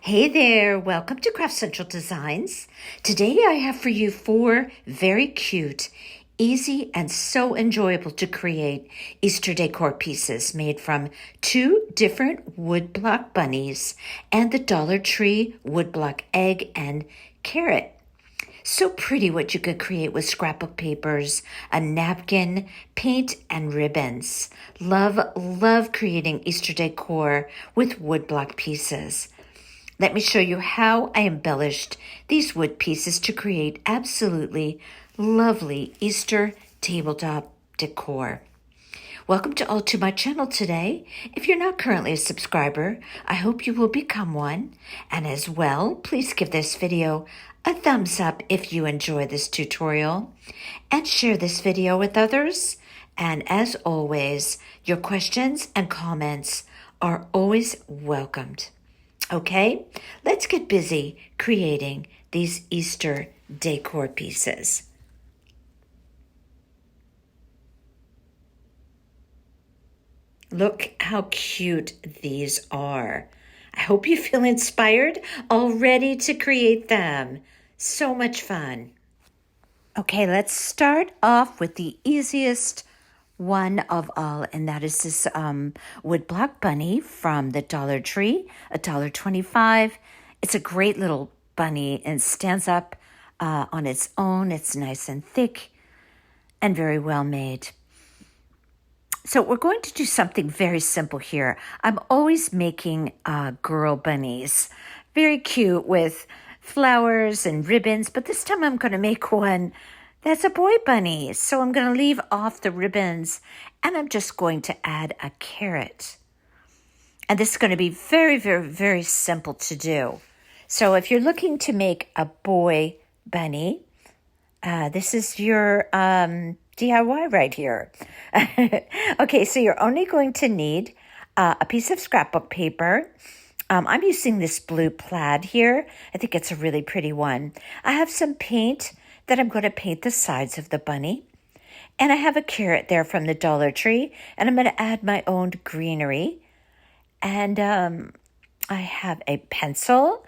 Hey there, welcome to Craft Central Designs. Today I have for you 4 very cute, easy, and so enjoyable to create Easter decor pieces made from 2 different woodblock bunnies and the Dollar Tree woodblock egg and carrot. So pretty what you could create with scrapbook papers, a napkin, paint, and ribbons. Love creating Easter decor with woodblock pieces. Let me show you how I embellished these wood pieces to create absolutely lovely Easter tabletop decor. Welcome to all to my channel today. If you're not currently a subscriber, I hope you will become one. And as well, please give this video a thumbs up if you enjoy this tutorial and share this video with others. And as always, your questions and comments are always welcomed. Okay, let's get busy creating these Easter decor pieces. Look how cute these are. I hope you feel inspired already to create them. So much fun. Okay, let's start off with the easiest one of all, and that is this woodblock bunny from the Dollar Tree, $1.25. It's a great little bunny and stands up on its own. It's nice and thick and very well made. So we're going to do something very simple here. I'm always making girl bunnies, very cute with flowers and ribbons, but this time I'm going to make one that's a boy bunny. So I'm going to leave off the ribbons and I'm just going to add a carrot. And this is going to be very, very, very simple to do. So if you're looking to make a boy bunny, this is your DIY right here. Okay, so you're only going to need a piece of scrapbook paper. I'm using this blue plaid here. I think it's a really pretty one. I have some paint that I'm going to paint the sides of the bunny. And I have a carrot there from the Dollar Tree. And I'm going to add my own greenery. And I have a pencil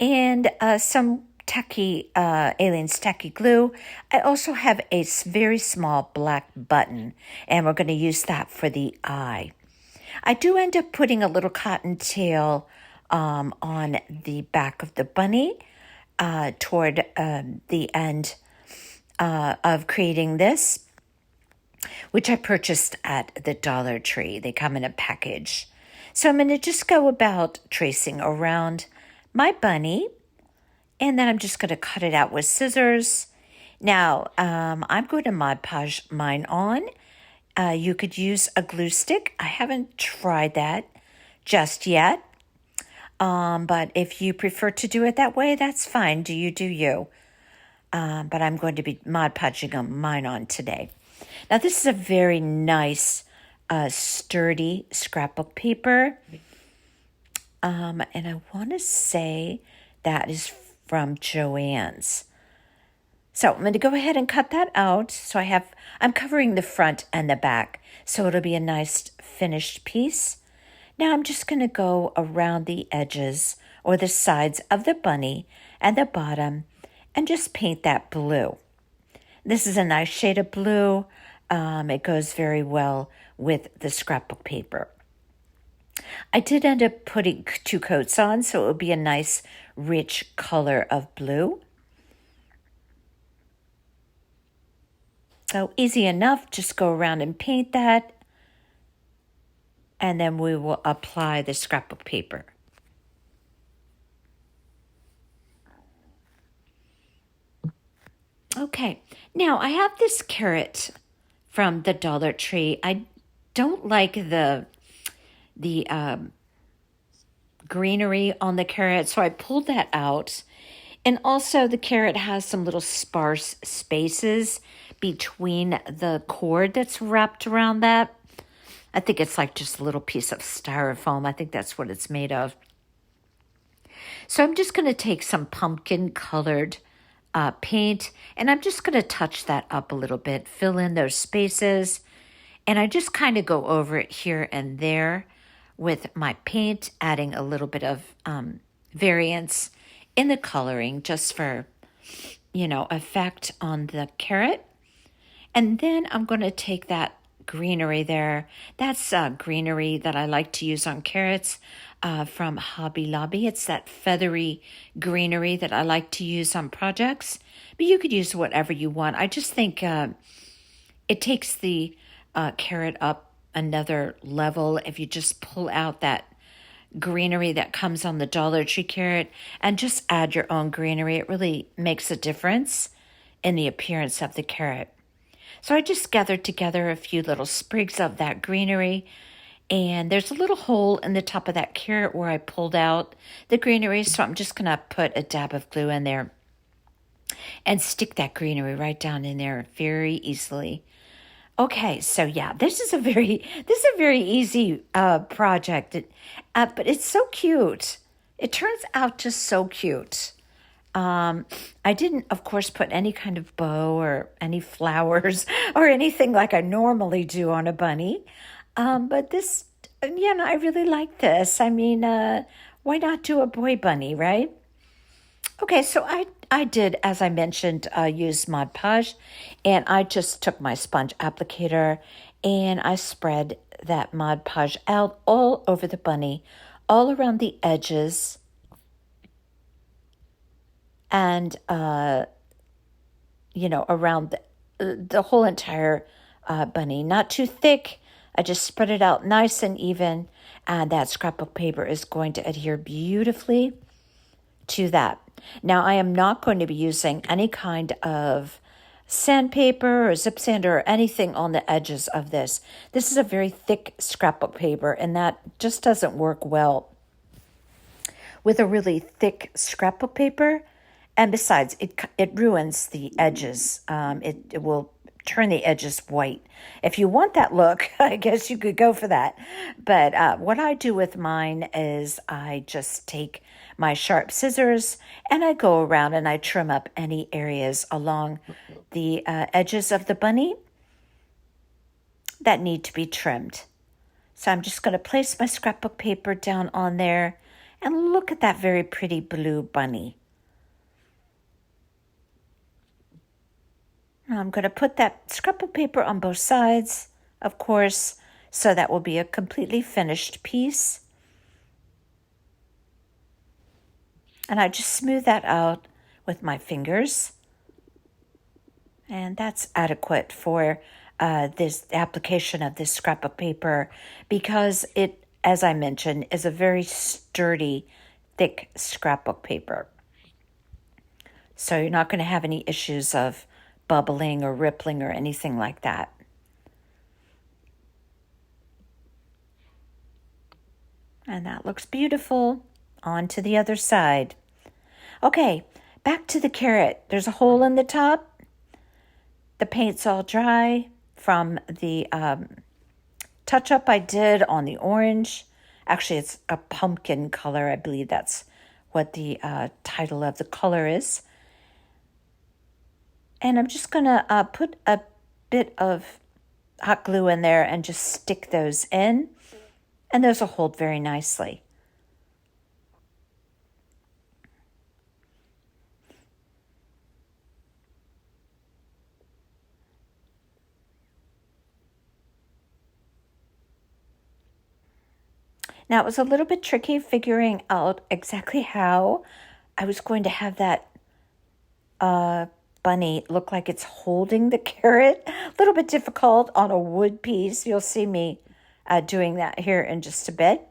and some tacky, Aleene's tacky glue. I also have a very small black button. And we're going to use that for the eye. I do end up putting a little cottontail on the back of the bunny toward the end of creating this, which I purchased at the Dollar Tree. They come in a package. So I'm going to just go about tracing around my bunny, and then I'm just going to cut it out with scissors. Now, I'm going to Mod Podge mine on. You could use a glue stick. I haven't tried that just yet. But if you prefer to do it that way, that's fine. Do you. But I'm going to be Mod Podging mine on today. Now, this is a very nice, sturdy scrapbook paper. And I want to say that is from Joann's. So I'm going to go ahead and cut that out. So I'm covering the front and the back. So it'll be a nice finished piece. Now I'm just going to go around the edges or the sides of the bunny and the bottom and just paint that blue. This is a nice shade of blue. It goes very well with the scrapbook paper. I did end up putting 2 coats on, so it would be a nice rich color of blue. So easy enough, just go around and paint that. And then we will apply the scrapbook paper. Okay, now I have this carrot from the Dollar Tree. I don't like the greenery on the carrot, so I pulled that out. And also the carrot has some little sparse spaces between the cord that's wrapped around that. I think it's like just a little piece of styrofoam. I think that's what it's made of. So I'm just going to take some pumpkin colored paint, and I'm just going to touch that up a little bit, fill in those spaces, and I just kind of go over it here and there with my paint, adding a little bit of variance in the coloring just for, effect on the carrot. And then I'm going to take that greenery there. That's greenery that I like to use on carrots from Hobby Lobby. It's that feathery greenery that I like to use on projects. But you could use whatever you want. I just think it takes the carrot up another level if you just pull out that greenery that comes on the Dollar Tree carrot and just add your own greenery. It really makes a difference in the appearance of the carrot. So I just gathered together a few little sprigs of that greenery, and there's a little hole in the top of that carrot where I pulled out the greenery, so I'm just going to put a dab of glue in there and stick that greenery right down in there very easily. Okay, so yeah, this is a very easy project, but it's so cute. It turns out just so cute. I didn't, of course, put any kind of bow or any flowers or anything like I normally do on a bunny. But this, I really like this. I mean, why not do a boy bunny, right? Okay, so I did, as I mentioned, use Mod Podge, and I just took my sponge applicator and I spread that Mod Podge out all over the bunny, all around the edges, and around the whole entire bunny. Not too thick. I just spread it out nice and even, and that scrapbook paper is going to adhere beautifully to that. Now, I am not going to be using any kind of sandpaper or zip sander or anything on the edges of this. This is a very thick scrapbook paper, and that just doesn't work well with a really thick scrapbook paper. And besides, it ruins the edges. It will turn the edges white. If you want that look, I guess you could go for that. But what I do with mine is I just take my sharp scissors and I go around and I trim up any areas along the edges of the bunny that need to be trimmed. So I'm just going to place my scrapbook paper down on there, and look at that very pretty blue bunny. I'm going to put that scrapbook paper on both sides, of course, so that will be a completely finished piece. And I just smooth that out with my fingers. And that's adequate for this application of this scrapbook paper, because it, as I mentioned, is a very sturdy, thick scrapbook paper. So you're not going to have any issues of bubbling or rippling or anything like that. And that looks beautiful. On to the other side. Okay, back to the carrot. There's a hole in the top. The paint's all dry from the touch-up I did on the orange. Actually, it's a pumpkin color. I believe that's what the title of the color is. And I'm just going to put a bit of hot glue in there and just stick those in. And those will hold very nicely. Now, it was a little bit tricky figuring out exactly how I was going to have that bunny look like it's holding the carrot. A little bit difficult on a wood piece. You'll see me doing that here in just a bit.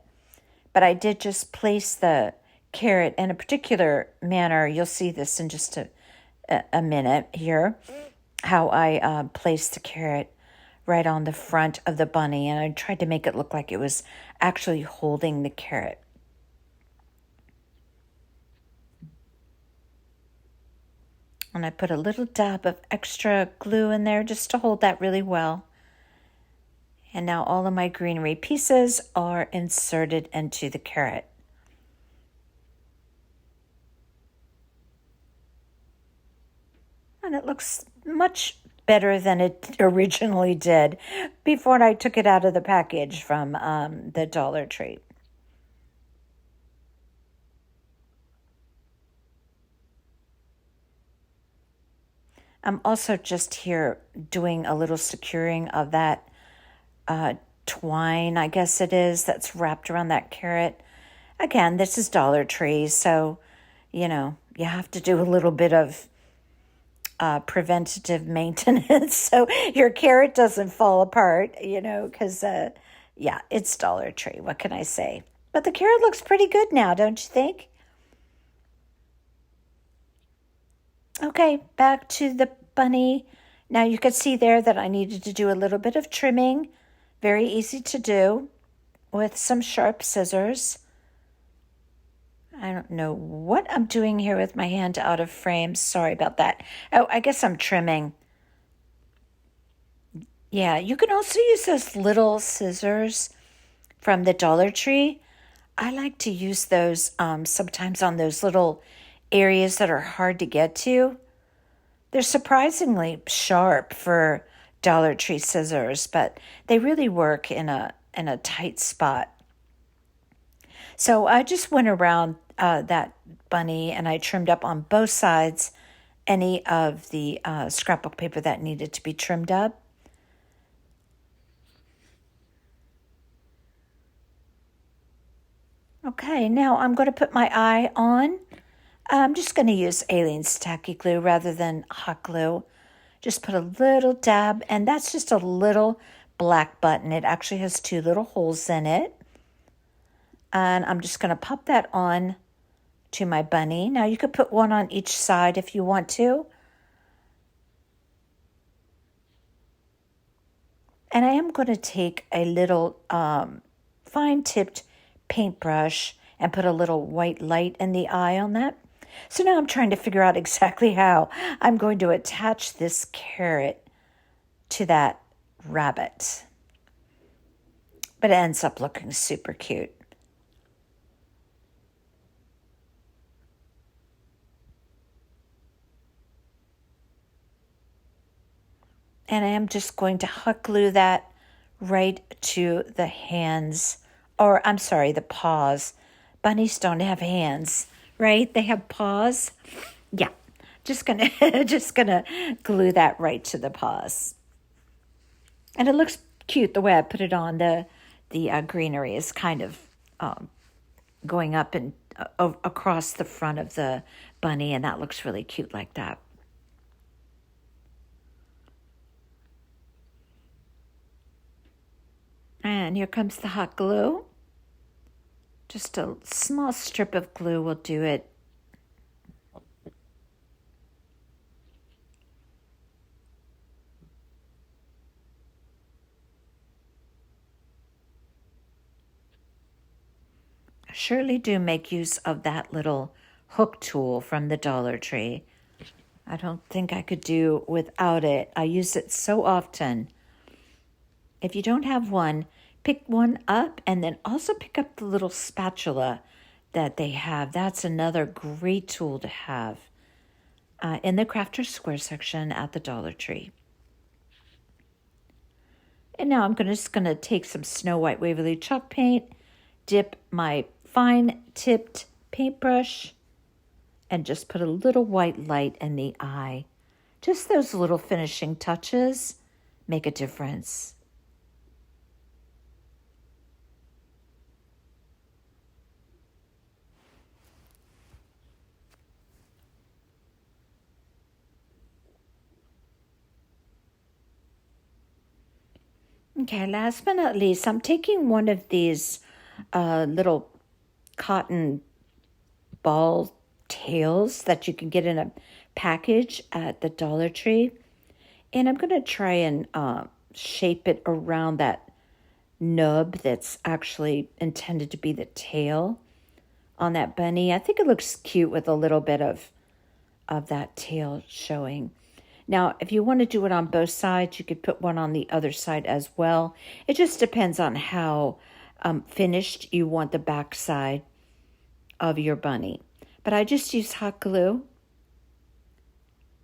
But I did just place the carrot in a particular manner. You'll see this in just a minute here, how I placed the carrot right on the front of the bunny, and I tried to make it look like it was actually holding the carrot. And I put a little dab of extra glue in there just to hold that really well. And now all of my greenery pieces are inserted into the carrot. And it looks much better than it originally did before I took it out of the package from the Dollar Tree. I'm also just here doing a little securing of that twine, I guess it is, that's wrapped around that carrot. Again, this is Dollar Tree, so, you have to do a little bit of preventative maintenance so your carrot doesn't fall apart, because, yeah, it's Dollar Tree. What can I say? But the carrot looks pretty good now, don't you think? Okay, back to the bunny. Now you could see there that I needed to do a little bit of trimming. Very easy to do with some sharp scissors. I don't know what I'm doing here with my hand out of frame. Sorry about that. Oh, I guess I'm trimming. Yeah, you can also use those little scissors from the Dollar Tree. I like to use those sometimes on those little areas that are hard to get to. They're surprisingly sharp for Dollar Tree scissors, but they really work in a tight spot. So I just went around that bunny and I trimmed up on both sides any of the scrapbook paper that needed to be trimmed up. Okay, now I'm going to put my eye on. I'm just going to use Aleene's tacky glue rather than hot glue. Just put a little dab, and that's just a little black button. It actually has two little holes in it. And I'm just going to pop that on to my bunny. Now you could put one on each side if you want to. And I am going to take a little fine-tipped paintbrush and put a little white light in the eye on that. So now I'm trying to figure out exactly how I'm going to attach this carrot to that rabbit. But it ends up looking super cute. And I am just going to hot glue that right to the hands, or I'm sorry, the paws. Bunnies don't have hands, right? They have paws. Yeah, just gonna just gonna glue that right to the paws. And it looks cute the way I put it on. The greenery is kind of going up and across the front of the bunny, and that looks really cute like that. And here comes the hot glue. Just a small strip of glue will do it. I surely do make use of that little hook tool from the Dollar Tree. I don't think I could do without it. I use it so often. If you don't have one, pick one up and then also pick up the little spatula that they have. That's another great tool to have in the Crafter Square section at the Dollar Tree. And now I'm just going to take some Snow White Waverly chalk paint, dip my fine-tipped paintbrush, and just put a little white light in the eye. Just those little finishing touches make a difference. Okay, last but not least, I'm taking one of these little cotton ball tails that you can get in a package at the Dollar Tree. And I'm going to try and shape it around that nub that's actually intended to be the tail on that bunny. I think it looks cute with a little bit of that tail showing. Now, if you want to do it on both sides, you could put one on the other side as well. It just depends on how finished you want the back side of your bunny. But I just use hot glue.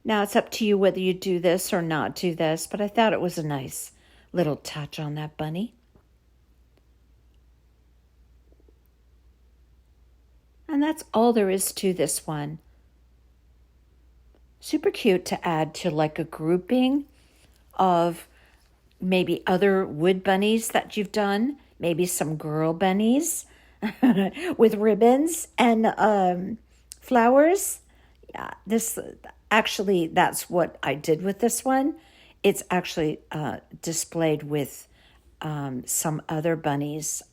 Now it's up to you whether you do this or not do this, but I thought it was a nice little touch on that bunny. And that's all there is to this one. Super cute to add to like a grouping of maybe other wood bunnies that you've done, maybe some girl bunnies with ribbons and flowers. Yeah, this actually, that's what I did with this one. It's actually displayed with some other bunnies,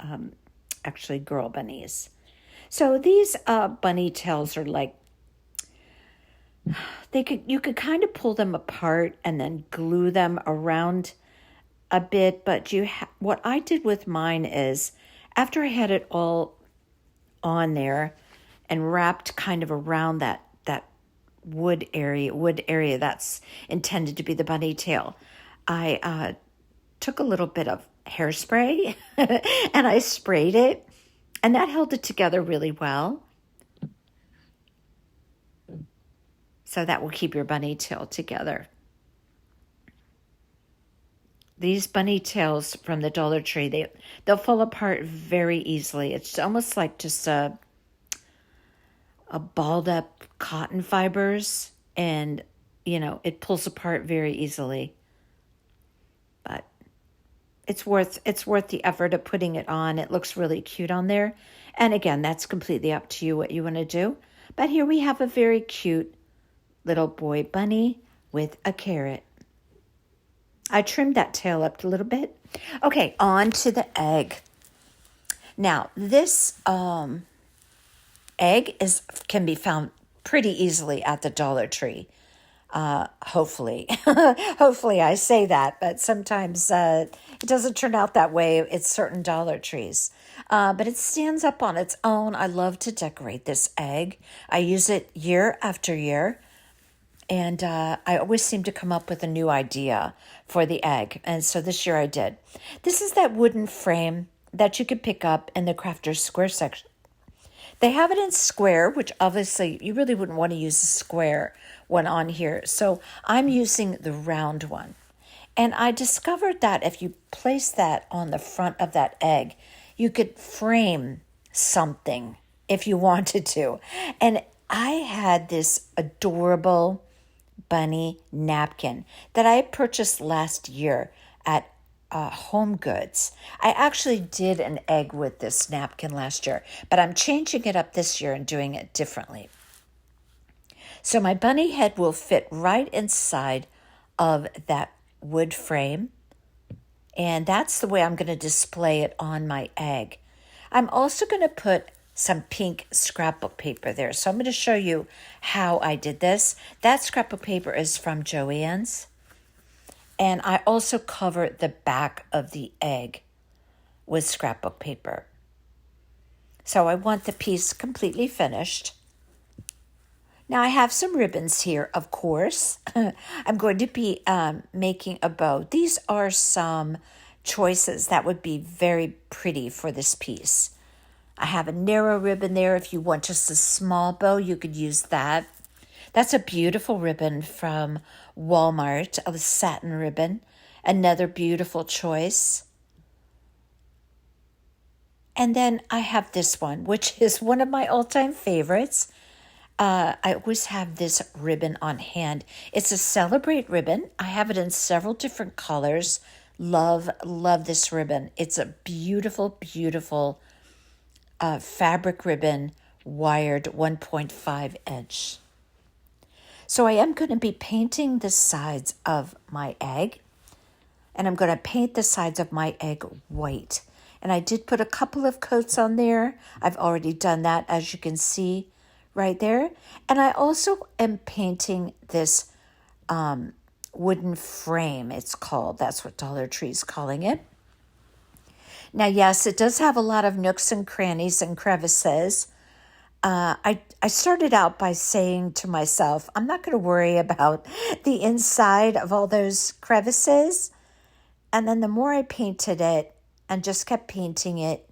actually girl bunnies. So these bunny tails are like, you could kind of pull them apart and then glue them around a bit, but what I did with mine is after I had it all on there and wrapped kind of around that wood area that's intended to be the bunny tail, I took a little bit of hairspray and I sprayed it, and that held it together really well. So that will keep your bunny tail together. These bunny tails from the Dollar Tree, they'll fall apart very easily. It's almost like just a balled up cotton fibers, and it pulls apart very easily. But it's worth the effort of putting it on. It looks really cute on there. And again, that's completely up to you what you want to do. But here we have a very cute little boy bunny with a carrot. I trimmed that tail up a little bit. Okay, on to the egg. Now, this egg can be found pretty easily at the Dollar Tree. Hopefully. Hopefully I say that, but sometimes it doesn't turn out that way at certain Dollar Trees. But it stands up on its own. I love to decorate this egg. I use it year after year. And I always seem to come up with a new idea for the egg. And so this year I did. This is that wooden frame that you could pick up in the Crafters Square section. They have it in square, which obviously you really wouldn't want to use the square one on here. So I'm using the round one. And I discovered that if you place that on the front of that egg, you could frame something if you wanted to. And I had this adorable bunny napkin that I purchased last year at Home Goods. I actually did an egg with this napkin last year, but I'm changing it up this year and doing it differently. So my bunny head will fit right inside of that wood frame, and that's the way I'm going to display it on my egg. I'm also going to put some pink scrapbook paper there. So I'm going to show you how I did this. That scrapbook paper is from Joann's. And I also covered the back of the egg with scrapbook paper. So I want the piece completely finished. Now I have some ribbons here, of course. I'm going to be making a bow. These are some choices that would be very pretty for this piece. I have a narrow ribbon there. If you want just a small bow, you could use that. That's a beautiful ribbon from Walmart, a satin ribbon. Another beautiful choice. And then I have this one, which is one of my all-time favorites. I always have this ribbon on hand. It's a Celebrate ribbon. I have it in several different colors. Love this ribbon. It's a beautiful, beautiful fabric ribbon, wired 1.5 inch. So I am going to be painting the sides of my egg, and I'm going to paint the sides of my egg white. And I did put a couple of coats on there. I've already done that, as you can see right there. And I also am painting this wooden frame, it's called. That's what Dollar Tree's calling it. Now, yes, it does have a lot of nooks and crannies and crevices. I started out by saying to myself, I'm not going to worry about the inside of all those crevices. And then the more I painted it and just kept painting it,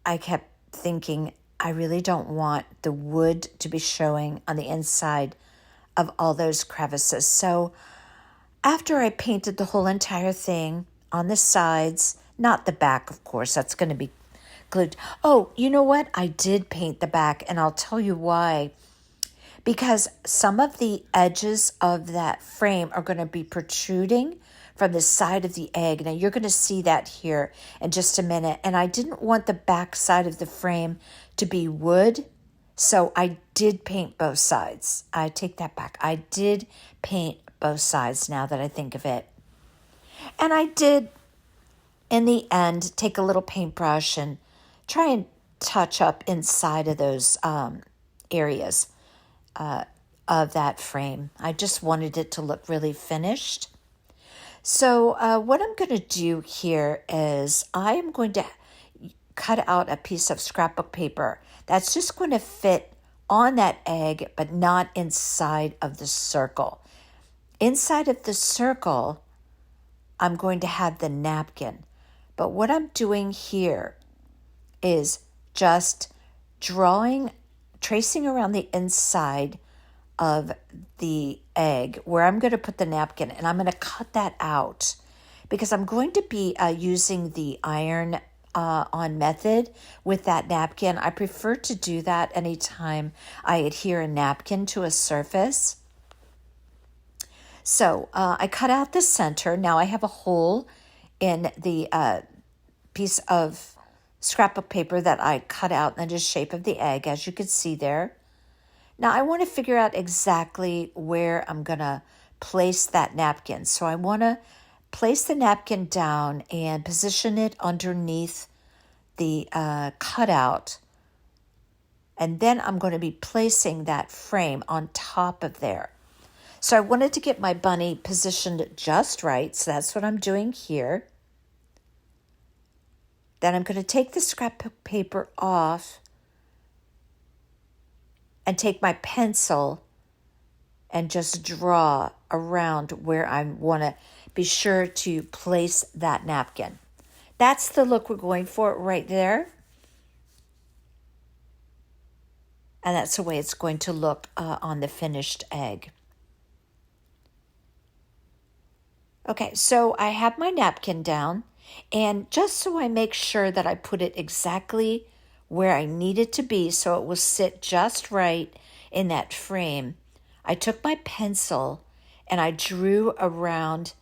I kept thinking, I really don't want the wood to be showing on the inside of all those crevices. So after I painted the whole entire thing on the sides, not the back, of course, that's going to be glued. Oh, you know what? I did paint the back, and I'll tell you why. Because some of the edges of that frame are going to be protruding from the side of the egg. Now, you're going to see that here in just a minute. And I didn't want the back side of the frame to be wood, so I did paint both sides. I take that back. I did paint both sides now that I think of it. And I did, in the end, take a little paintbrush and try and touch up inside of those areas of that frame. I just wanted it to look really finished. So what I'm going to do here is I am going to cut out a piece of scrapbook paper that's just going to fit on that egg, but not inside of the circle. Inside of the circle, I'm going to have the napkin. But what I'm doing here is just tracing around the inside of the egg where I'm going to put the napkin, and I'm going to cut that out because I'm going to be using the iron on method with that napkin. I prefer to do that anytime I adhere a napkin to a surface. So I cut out the center. Now I have a hole in the piece of scrapbook paper that I cut out in the shape of the egg, as you can see there. Now I want to figure out exactly where I'm going to place that napkin. So I want to place the napkin down and position it underneath the cutout. And then I'm going to be placing that frame on top of there. So I wanted to get my bunny positioned just right. So that's what I'm doing here. Then I'm going to take the scrapbook paper off and take my pencil and just draw around where I want to be sure to place that napkin. That's the look we're going for right there. And that's the way it's going to look on the finished egg. Okay, so I have my napkin down, and just so I make sure that I put it exactly where I need it to be so it will sit just right in that frame, I took my pencil and I drew around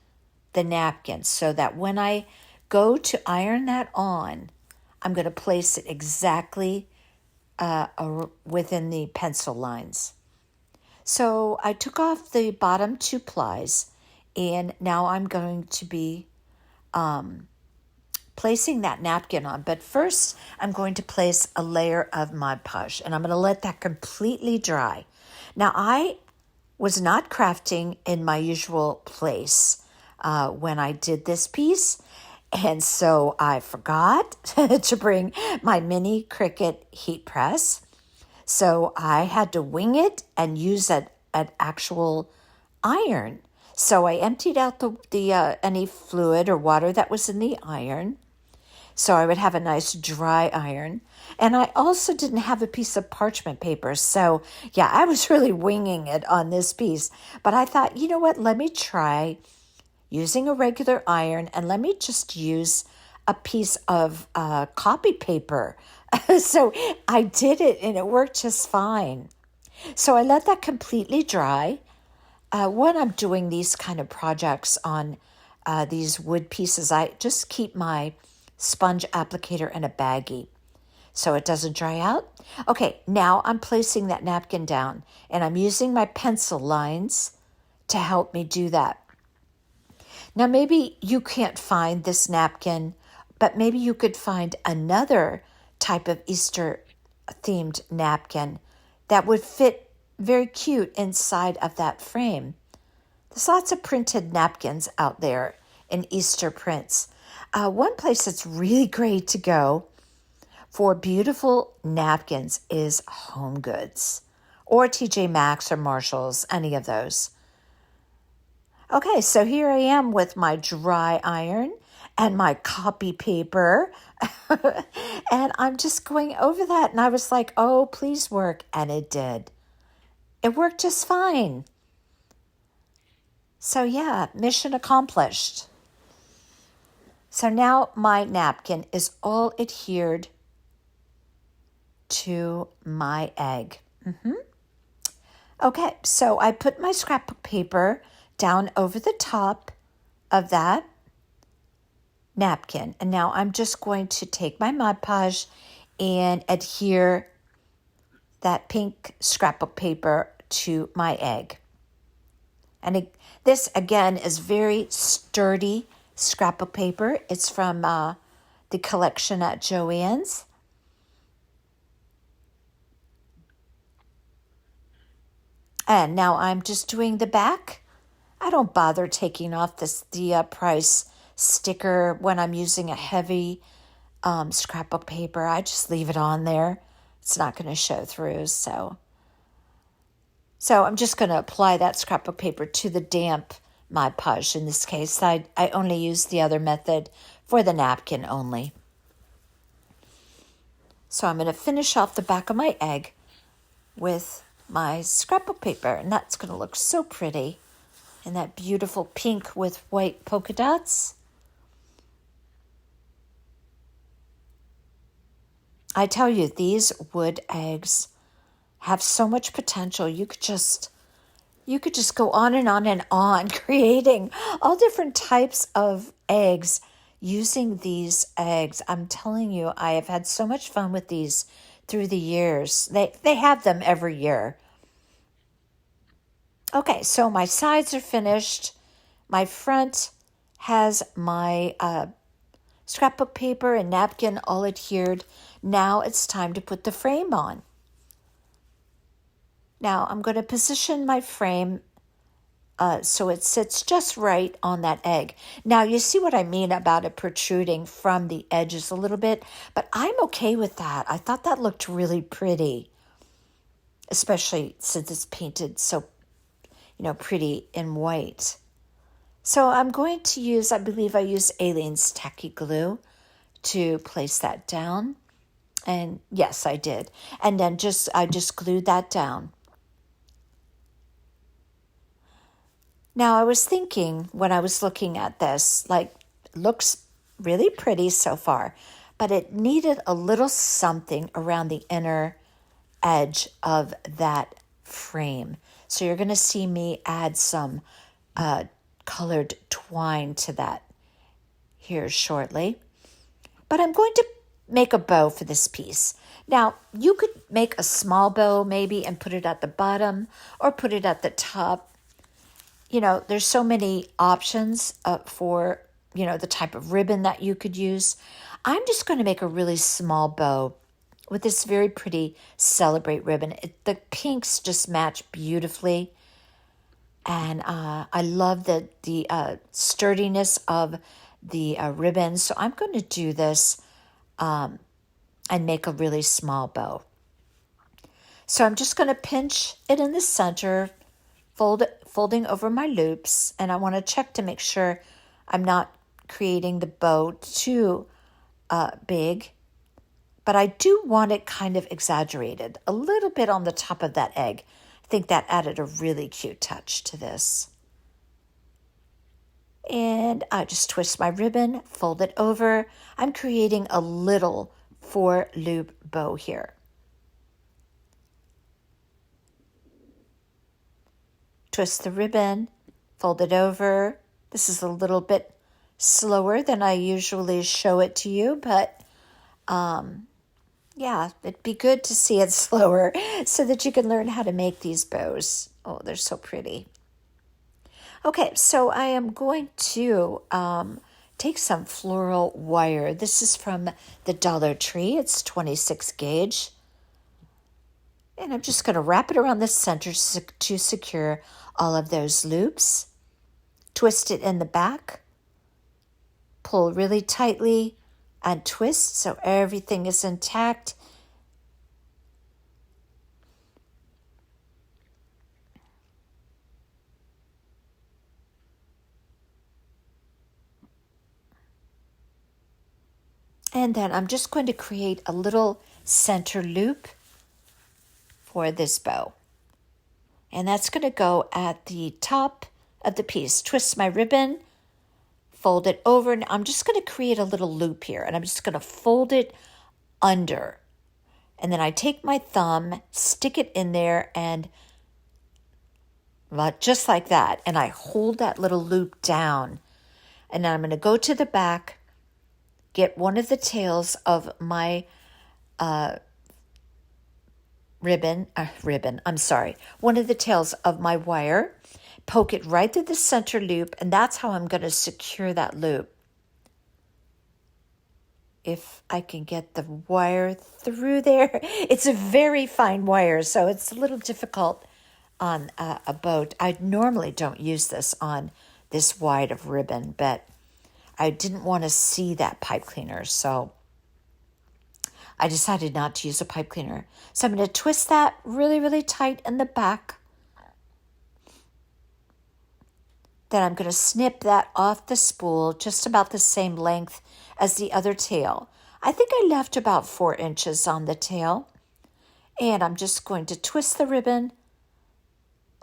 the napkin so that when I go to iron that on, I'm going to place it exactly within the pencil lines. So I took off the bottom two plies, and now I'm going to be placing that napkin on. But first, I'm going to place a layer of Mod Podge, and I'm going to let that completely dry. Now, I was not crafting in my usual place when I did this piece, and so I forgot to bring my mini Cricut heat press. So I had to wing it and use an actual iron. So I emptied out the any fluid or water that was in the iron, so I would have a nice dry iron. And I also didn't have a piece of parchment paper. So yeah, I was really winging it on this piece. But I thought, you know what, let me try using a regular iron, and let me just use a piece of copy paper. So I did it, and it worked just fine. So I let that completely dry. When I'm doing these kind of projects on these wood pieces, I just keep my sponge applicator in a baggie so it doesn't dry out. Okay, now I'm placing that napkin down, and I'm using my pencil lines to help me do that. Now, maybe you can't find this napkin, but maybe you could find another type of Easter-themed napkin that would fit very cute inside of that frame. There's lots of printed napkins out there in Easter prints. One place that's really great to go for beautiful napkins is Home Goods or TJ Maxx or Marshall's, any of those. Okay, so here I am with my dry iron and my copy paper, and I'm just going over that, and I was like, oh, please work, and it did. It worked just fine. So yeah, mission accomplished. So now my napkin is all adhered to my egg. Okay, so I put my scrapbook paper down over the top of that napkin. And now I'm just going to take my Mod Podge and adhere that pink scrapbook paper to my egg. And this, again, is very sturdy scrapbook paper. It's from the collection at Joann's. And now I'm just doing the back. I don't bother taking off the price sticker when I'm using a heavy scrapbook paper. I just leave it on there. It's not going to show through. So I'm just going to apply that scrapbook paper to the damp Mod Podge. In this case, I only use the other method for the napkin only. So I'm going to finish off the back of my egg with my scrapbook paper, and that's going to look so pretty in that beautiful pink with white polka dots. I tell you, these wood eggs have so much potential. You could just go on and on creating all different types of eggs using these eggs. I'm telling you, I have had so much fun with these through the years. They have them every year. Okay, so my sides are finished. My front has my scrapbook paper and napkin all adhered. Now it's time to put the frame on. Now I'm going to position my frame so it sits just right on that egg. Now you see what I mean about it protruding from the edges a little bit, but I'm okay with that. I thought that looked really pretty, especially since it's painted so, pretty in white. So I'm going to use, I believe I used Aleene's tacky glue to place that down. And yes, I did. And then I just glued that down. Now I was thinking when I was looking at this, looks really pretty so far, but it needed a little something around the inner edge of that frame. So you're going to see me add some colored twine to that here shortly. But I'm going to make a bow for this piece. Now, you could make a small bow maybe and put it at the bottom or put it at the top. There's so many options for, the type of ribbon that you could use. I'm just going to make a really small bow with this very pretty Celebrate ribbon. The pinks just match beautifully. And I love the sturdiness of the ribbon. So I'm going to do this and make a really small bow. So I'm just going to pinch it in the center, folding over my loops. And I want to check to make sure I'm not creating the bow too big. But I do want it kind of exaggerated, a little bit on the top of that egg. I think that added a really cute touch to this. And I just twist my ribbon, fold it over. I'm creating a little 4-loop bow here. Twist the ribbon, fold it over. This is a little bit slower than I usually show it to you, but yeah, it'd be good to see it slower so that you can learn how to make these bows. Oh, they're so pretty. Okay, so I am going to take some floral wire. This is from the Dollar Tree. It's 26 gauge. And I'm just going to wrap it around the center to secure all of those loops. Twist it in the back. Pull really tightly and twist so everything is intact. And then I'm just going to create a little center loop for this bow. And that's going to go at the top of the piece. Twist my ribbon, fold it over, and I'm just going to create a little loop here, and I'm just going to fold it under. And then I take my thumb, stick it in there, and just like that, and I hold that little loop down. And then I'm going to go to the back, get one of the tails of my one of the tails of my wire, poke it right through the center loop, and that's how I'm going to secure that loop. If I can get the wire through there. It's a very fine wire, so it's a little difficult on a boat. I normally don't use this on this wide of ribbon, but I didn't want to see that pipe cleaner, so I decided not to use a pipe cleaner. So I'm going to twist that really, really tight in the back. Then I'm going to snip that off the spool just about the same length as the other tail. I think I left about 4 inches on the tail. And I'm just going to twist the ribbon.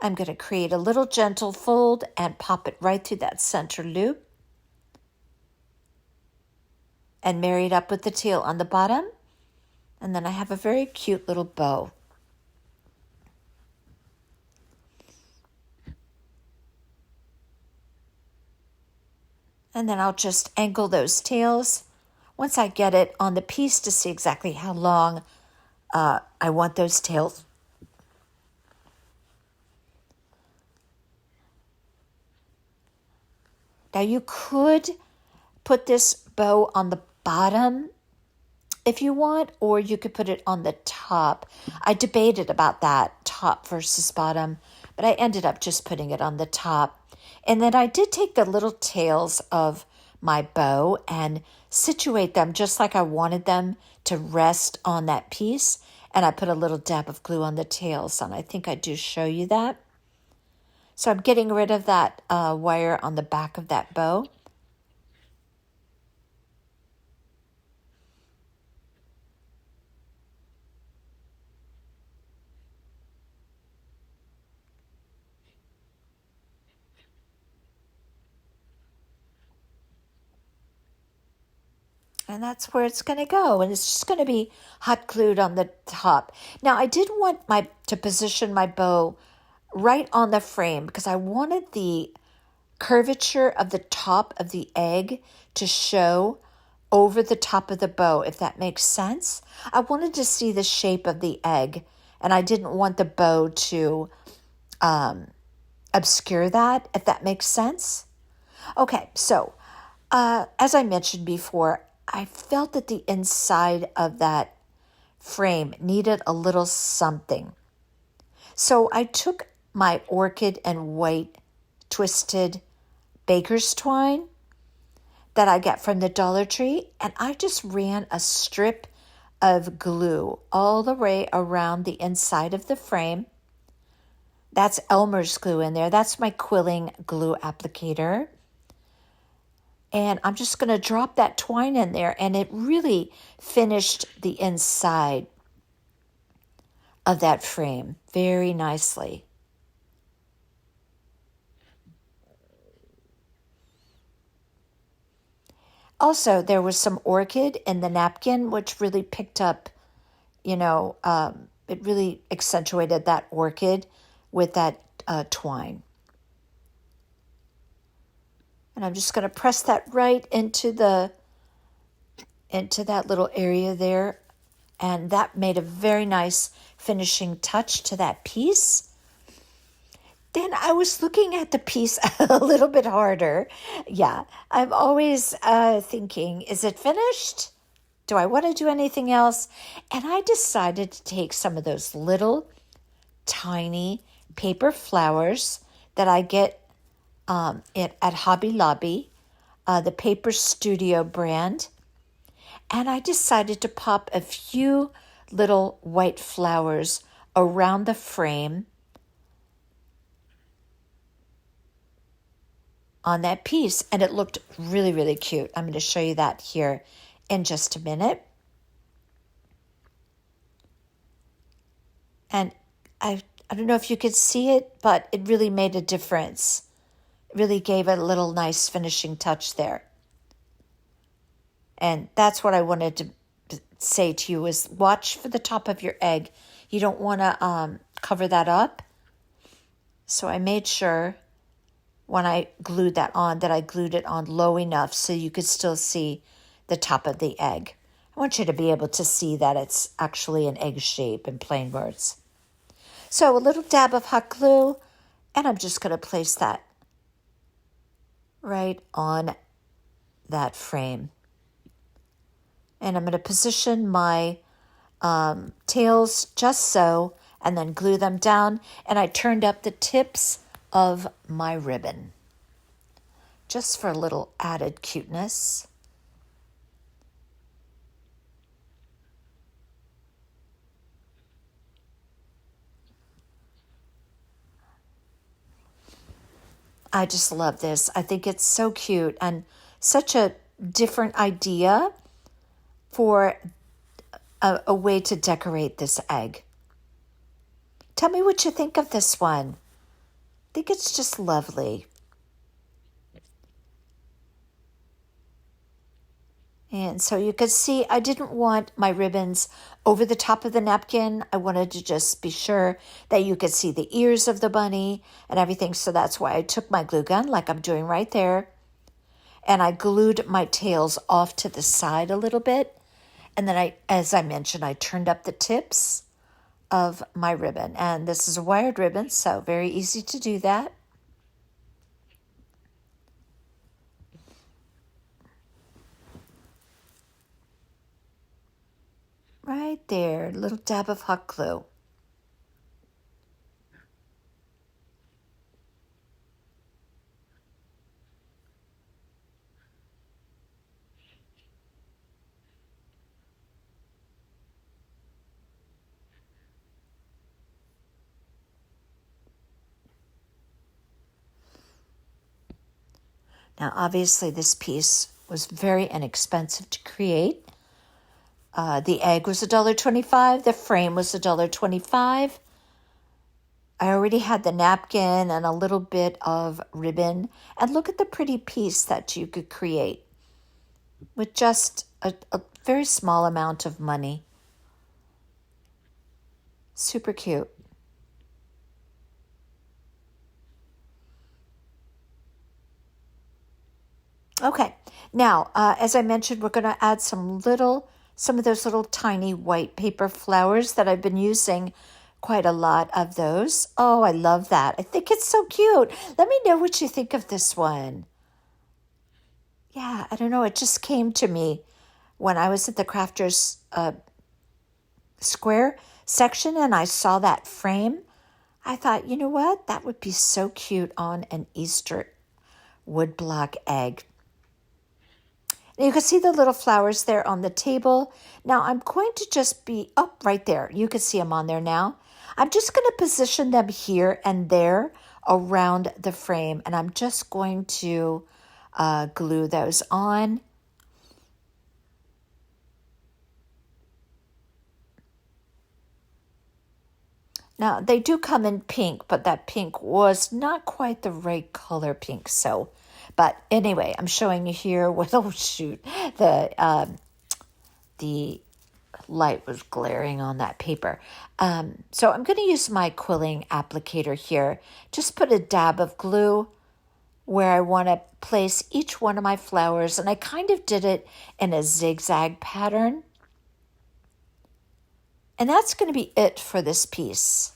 I'm going to create a little gentle fold and pop it right through that center loop. And marry it up with the tail on the bottom. And then I have a very cute little bow. And then I'll just angle those tails once I get it on the piece to see exactly how long I want those tails. Now you could put this bow on the bottom if you want, or you could put it on the top. I debated about that, top versus bottom, but I ended up just putting it on the top. And then I did take the little tails of my bow and situate them just like I wanted them to rest on that piece. And I put a little dab of glue on the tails, and I think I do show you that. So I'm getting rid of that wire on the back of that bow. And that's where it's going to go. And it's just going to be hot glued on the top. Now, I did want to position my bow right on the frame because I wanted the curvature of the top of the egg to show over the top of the bow, if that makes sense. I wanted to see the shape of the egg, and I didn't want the bow to obscure that, if that makes sense. Okay, so as I mentioned before, I felt that the inside of that frame needed a little something. So I took my orchid and white twisted baker's twine that I get from the Dollar Tree, and I just ran a strip of glue all the way around the inside of the frame. That's Elmer's glue in there. That's my quilling glue applicator. And I'm just going to drop that twine in there, and it really finished the inside of that frame very nicely. Also, there was some orchid in the napkin, which really picked up, it really accentuated that orchid with that twine. And I'm just going to press that right into that little area there. And that made a very nice finishing touch to that piece. Then I was looking at the piece a little bit harder. Yeah, I'm always thinking, is it finished? Do I want to do anything else? And I decided to take some of those little tiny paper flowers that I get at Hobby Lobby, the Paper Studio brand. And I decided to pop a few little white flowers around the frame on that piece. And it looked really, really cute. I'm going to show you that here in just a minute. And I don't know if you could see it, but it really made a difference Really gave it a little nice finishing touch there. And that's what I wanted to say to you is watch for the top of your egg. You don't want to cover that up. So I made sure when I glued that on that I glued it on low enough so you could still see the top of the egg. I want you to be able to see that it's actually an egg shape in plain words. So a little dab of hot glue, and I'm just going to place that right on that frame. And I'm going to position my tails just so, and then glue them down. And I turned up the tips of my ribbon just for a little added cuteness. I just love this. I think it's so cute and such a different idea for a way to decorate this egg. Tell me what you think of this one. I think it's just lovely. And so you could see I didn't want my ribbons over the top of the napkin. I wanted to just be sure that you could see the ears of the bunny and everything. So that's why I took my glue gun like I'm doing right there. And I glued my tails off to the side a little bit. And then as I mentioned, I turned up the tips of my ribbon. And this is a wired ribbon, so very easy to do that. Right there, a little dab of hot glue. Now, obviously, this piece was very inexpensive to create. The egg was $1.25. The frame was $1.25. I already had the napkin and a little bit of ribbon. And look at the pretty piece that you could create with just a very small amount of money. Super cute. Okay, now, as I mentioned, we're going to add some of those little tiny white paper flowers that I've been using quite a lot of those. Oh, I love that. I think it's so cute. Let me know what you think of this one. Yeah, I don't know. It just came to me when I was at the Crafters Square section and I saw that frame. I thought, you know what? That would be so cute on an Easter woodblock egg. You can see the little flowers there on the table. Now I'm going to just be up right there. You can see them on there now. I'm just going to position them here and there around the frame, and I'm just going to glue those on. Now they do come in pink, but that pink was not quite the right color pink, so. But anyway, I'm showing you here with, oh shoot, the light was glaring on that paper. So I'm going to use my quilling applicator here. Just put a dab of glue where I want to place each one of my flowers. And I kind of did it in a zigzag pattern. And that's going to be it for this piece.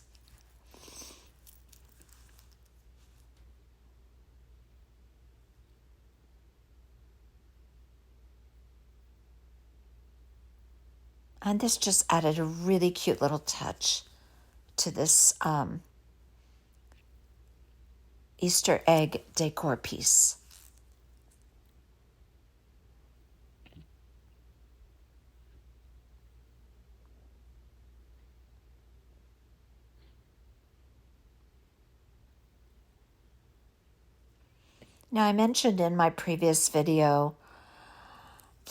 And this just added a really cute little touch to this Easter egg decor piece. Now, I mentioned in my previous video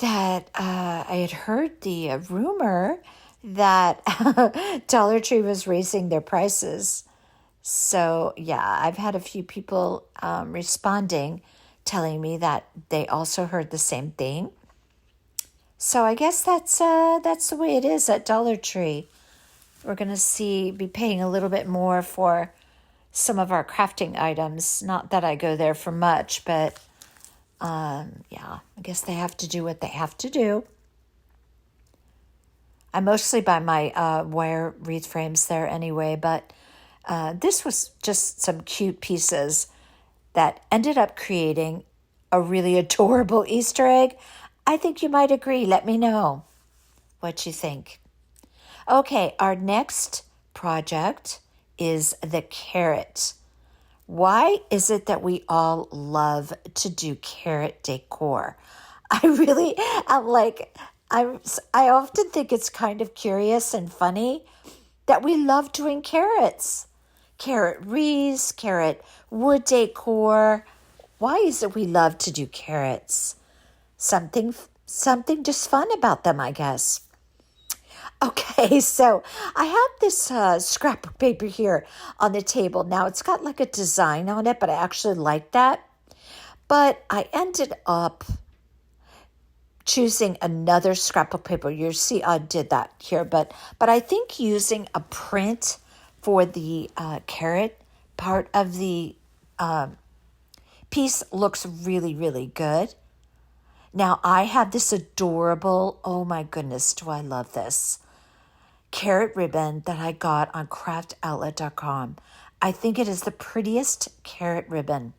that I had heard the rumor that Dollar Tree was raising their prices. So, yeah, I've had a few people responding, telling me that they also heard the same thing. So I guess that's the way it is at Dollar Tree. We're gonna be paying a little bit more for some of our crafting items. Not that I go there for much, but yeah, I guess they have to do what they have to do. I mostly buy my wire wreath frames there anyway, but this was just some cute pieces that ended up creating a really adorable Easter egg. I think you might agree. Let me know what you think. Okay, our next project is the carrot. Why is it that we all love to do carrot decor? I'm like, I often think it's kind of curious and funny that we love doing carrots. Carrot wreaths, carrot wood decor. Why is it we love to do carrots? Something just fun about them, I guess. Okay, so I have this scrapbook paper here on the table. Now, it's got like a design on it, but I actually like that. But I ended up choosing another scrapbook paper. You see, I did that here, but I think using a print for the carrot part of the piece looks really, really good. Now, I have this adorable, oh my goodness, do I love this, carrot ribbon that I got on craftcentraldesigns. I think it is the prettiest carrot ribbon.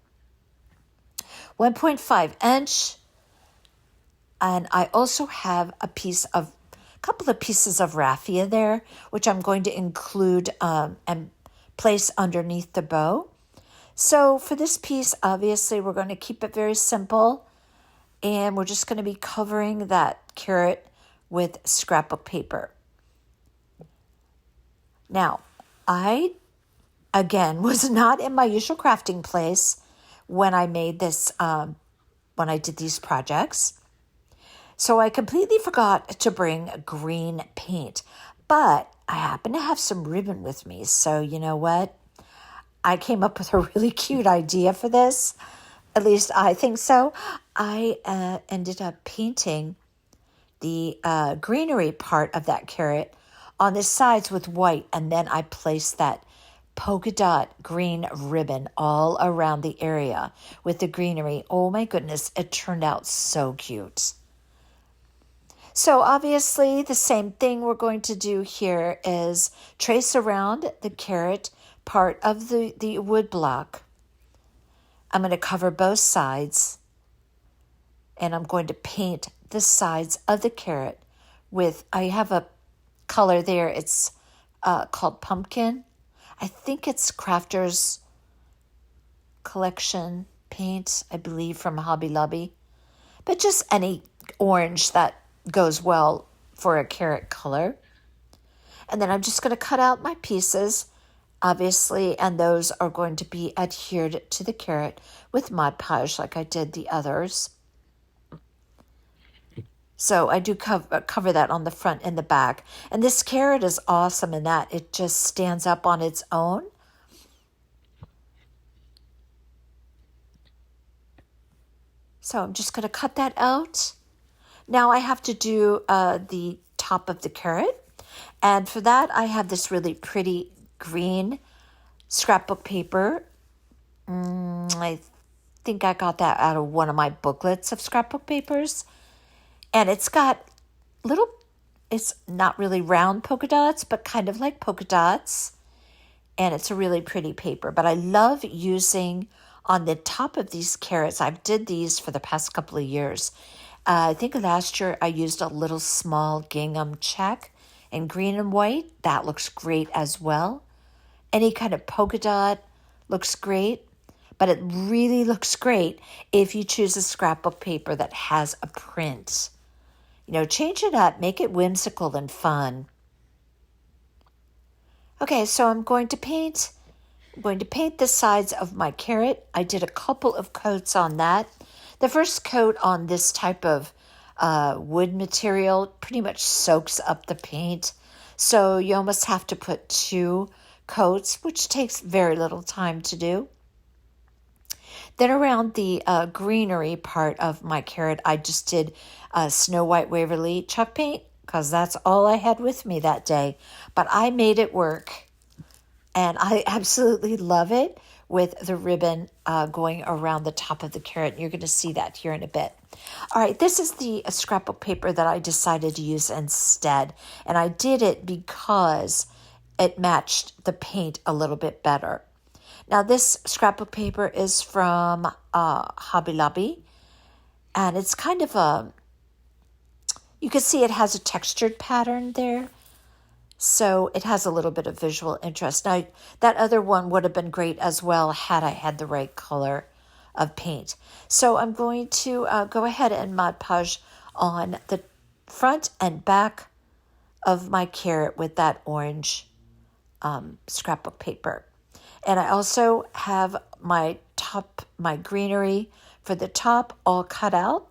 1.5 inch. And I also have a couple of pieces of raffia there, which I'm going to include and place underneath the bow. So for this piece, obviously, we're going to keep it very simple. And we're just going to be covering that carrot with scrapbook paper. Now, I, again, was not in my usual crafting place when I made this, when I did these projects. So I completely forgot to bring green paint, but I happen to have some ribbon with me. So you know what? I came up with a really cute idea for this. At least I think so. I ended up painting the greenery part of that carrot on the sides with white, and then I placed that polka dot green ribbon all around the area with the greenery. Oh my goodness, it turned out so cute. So obviously the same thing we're going to do here is trace around the carrot part of the wood block. I'm going to cover both sides, and I'm going to paint the sides of the carrot with, I have a color there, it's called Pumpkin. I think it's Crafter's Collection paint, I believe, from Hobby Lobby. But just any orange that goes well for a carrot color. And then I'm just going to cut out my pieces, obviously, and those are going to be adhered to the carrot with Mod Podge like I did the others. So I do cover that on the front and the back. And this carrot is awesome in that it just stands up on its own. So I'm just going to cut that out. Now I have to do the top of the carrot. And for that, I have this really pretty green scrapbook paper. I think I got that out of one of my booklets of scrapbook papers. And it's got it's not really round polka dots, but kind of like polka dots. And it's a really pretty paper. But I love using on the top of these carrots. I've did these for the past couple of years. I think last year I used a little small gingham check in green and white. That looks great as well. Any kind of polka dot looks great. But it really looks great if you choose a scrapbook paper that has a print. You know, change it up, make it whimsical and fun. Okay, so I'm going to paint the sides of my carrot. I did a couple of coats on that. The first coat on this type of wood material pretty much soaks up the paint. So you almost have to put 2 coats, which takes very little time to do. Then around the greenery part of my carrot, I just did Snow White Waverly chalk paint because that's all I had with me that day. But I made it work, and I absolutely love it with the ribbon going around the top of the carrot. You're going to see that here in a bit. All right, this is the scrapbook paper that I decided to use instead, and I did it because it matched the paint a little bit better. Now, this scrapbook paper is from Hobby Lobby, and it's kind of you can see it has a textured pattern there, so it has a little bit of visual interest. Now, that other one would have been great as well had I had the right color of paint. So I'm going to go ahead and Mod Podge on the front and back of my carrot with that orange scrapbook paper. And I also have my greenery for the top all cut out.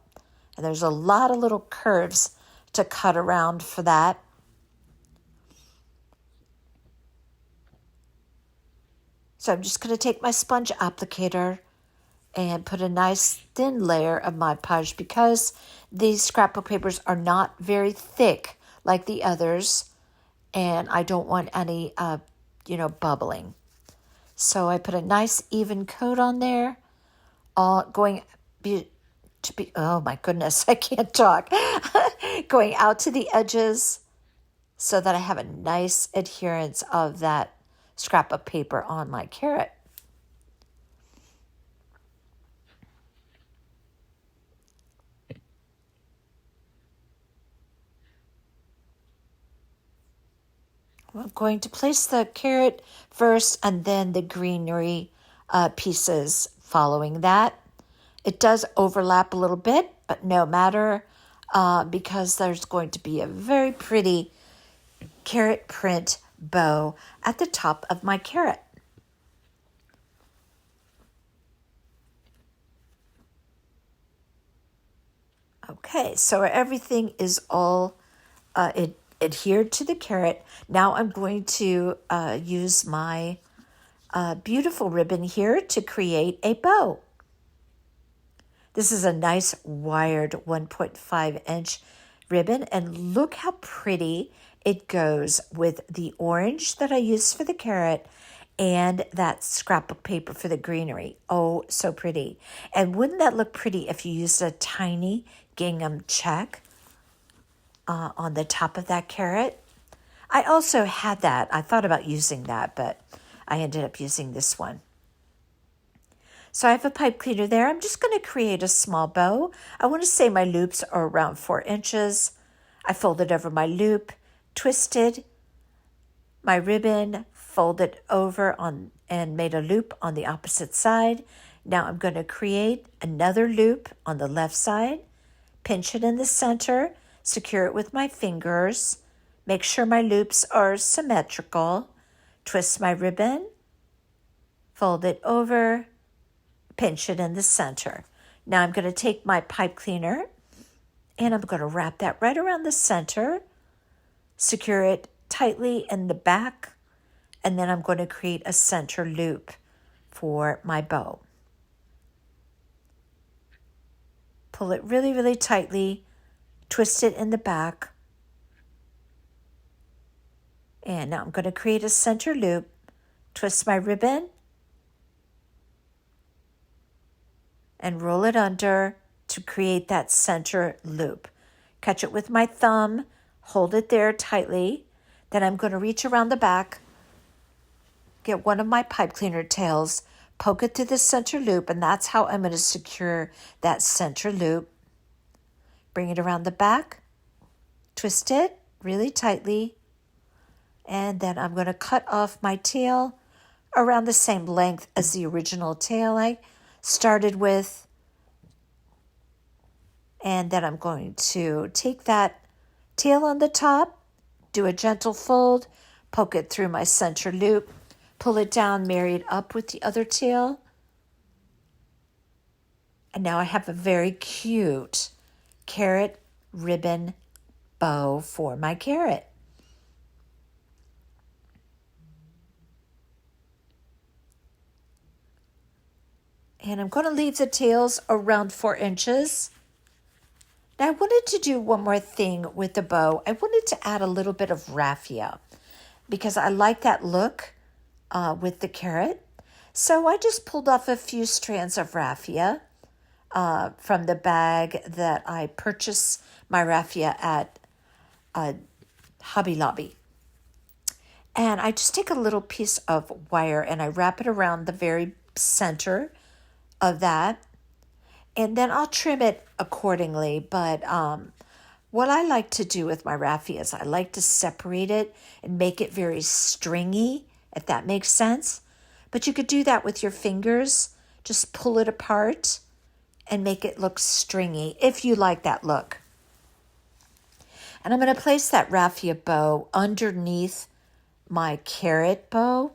And there's a lot of little curves to cut around for that. So I'm just going to take my sponge applicator and put a nice thin layer of Mod Podge because these scrapbook papers are not very thick like the others. And I don't want any, bubbling. So I put a nice even coat on there, all going oh my goodness, I can't talk, going out to the edges so that I have a nice adherence of that scrapbook paper on my carrot. I'm going to place the carrot first and then the greenery pieces following that. It does overlap a little bit, but no matter because there's going to be a very pretty carrot print bow at the top of my carrot. Okay, so everything is all adhered to the carrot. Now I'm going to use my beautiful ribbon here to create a bow. This is a nice wired 1.5-inch ribbon, and look how pretty it goes with the orange that I used for the carrot and that scrapbook paper for the greenery. Oh, so pretty. And wouldn't that look pretty if you used a tiny gingham check on the top of that carrot? I also had that. I thought about using that, but I ended up using this one. So I have a pipe cleaner there. I'm just going to create a small bow. I want to say my loops are around 4 inches. I folded over my loop, twisted my ribbon, folded over on and made a loop on the opposite side. Now I'm going to create another loop on the left side, pinch it in the center, secure it with my fingers, make sure my loops are symmetrical, twist my ribbon, fold it over, pinch it in the center. Now I'm going to take my pipe cleaner and I'm going to wrap that right around the center, secure it tightly in the back, and then I'm going to create a center loop for my bow. Pull it really, really tightly, twist it in the back, and now I'm going to create a center loop, twist my ribbon, and roll it under to create that center loop. Catch it with my thumb, hold it there tightly. Then I'm going to reach around the back, get one of my pipe cleaner tails, poke it through the center loop, and that's how I'm going to secure that center loop. Bring it around the back, twist it really tightly, and then I'm going to cut off my tail around the same length as the original tail I started with. And then I'm going to take that tail on the top, do a gentle fold, poke it through my center loop, pull it down, marry it up with the other tail. And now I have a very cute carrot ribbon bow for my carrot. And I'm going to leave the tails around 4 inches. Now I wanted to do one more thing with the bow. I wanted to add a little bit of raffia because I like that look with the carrot. So I just pulled off a few strands of raffia from the bag that I purchased my raffia at Hobby Lobby. And I just take a little piece of wire and I wrap it around the very center of that. And then I'll trim it accordingly. But what I like to do with my raffia is I like to separate it and make it very stringy, if that makes sense. But you could do that with your fingers. Just pull it apart and make it look stringy if you like that look. And I'm going to place that raffia bow underneath my carrot bow.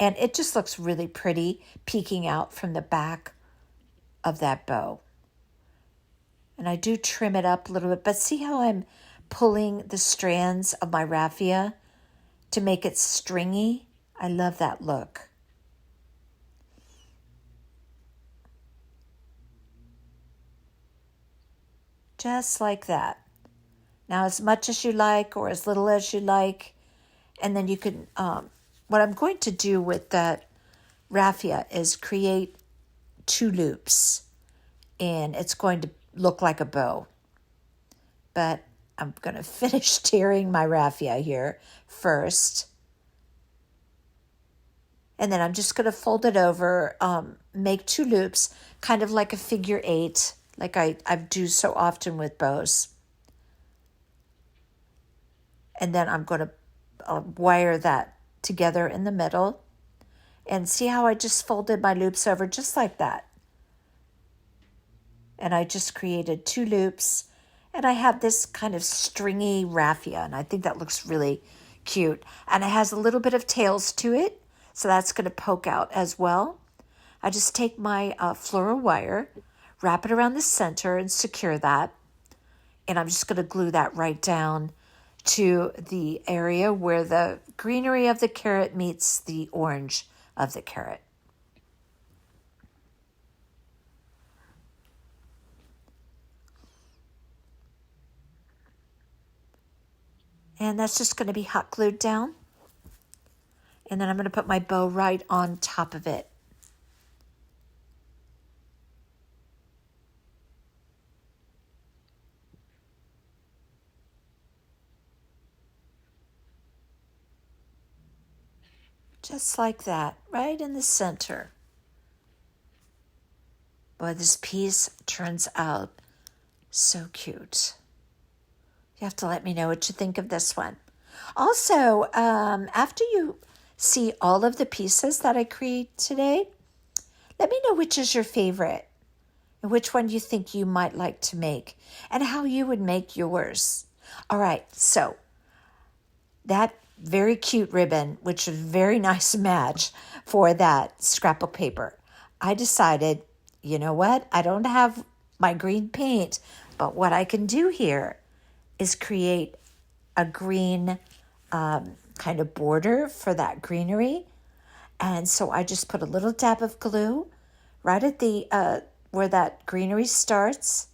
And it just looks really pretty peeking out from the back of that bow. And I do trim it up a little bit, but see how I'm pulling the strands of my raffia to make it stringy? I love that look. Just like that. Now as much as you like or as little as you like. And then you can, what I'm going to do with that raffia is create 2 loops. And it's going to look like a bow. But I'm going to finish tearing my raffia here first. And then I'm just going to fold it over, make 2 loops, kind of like a figure 8, like I do so often with bows. And then I'm going to wire that together in the middle. And see how I just folded my loops over just like that. And I just created 2 loops. And I have this kind of stringy raffia. And I think that looks really cute. And it has a little bit of tails to it. So that's going to poke out as well. I just take my floral wire, wrap it around the center and secure that. And I'm just going to glue that right down to the area where the greenery of the carrot meets the orange of the carrot. And that's just going to be hot glued down. And then I'm going to put my bow right on top of it. Just like that, right in the center. Boy, this piece turns out so cute. You have to let me know what you think of this one. Also, after you see all of the pieces that I create today, let me know which is your favorite and which one you think you might like to make and how you would make yours. All right, so that very cute ribbon, which is a very nice match for that scrapbook paper. I decided, you know what? I don't have my green paint, but what I can do here is create a green kind of border for that greenery. And so I just put a little dab of glue right at the where that greenery starts.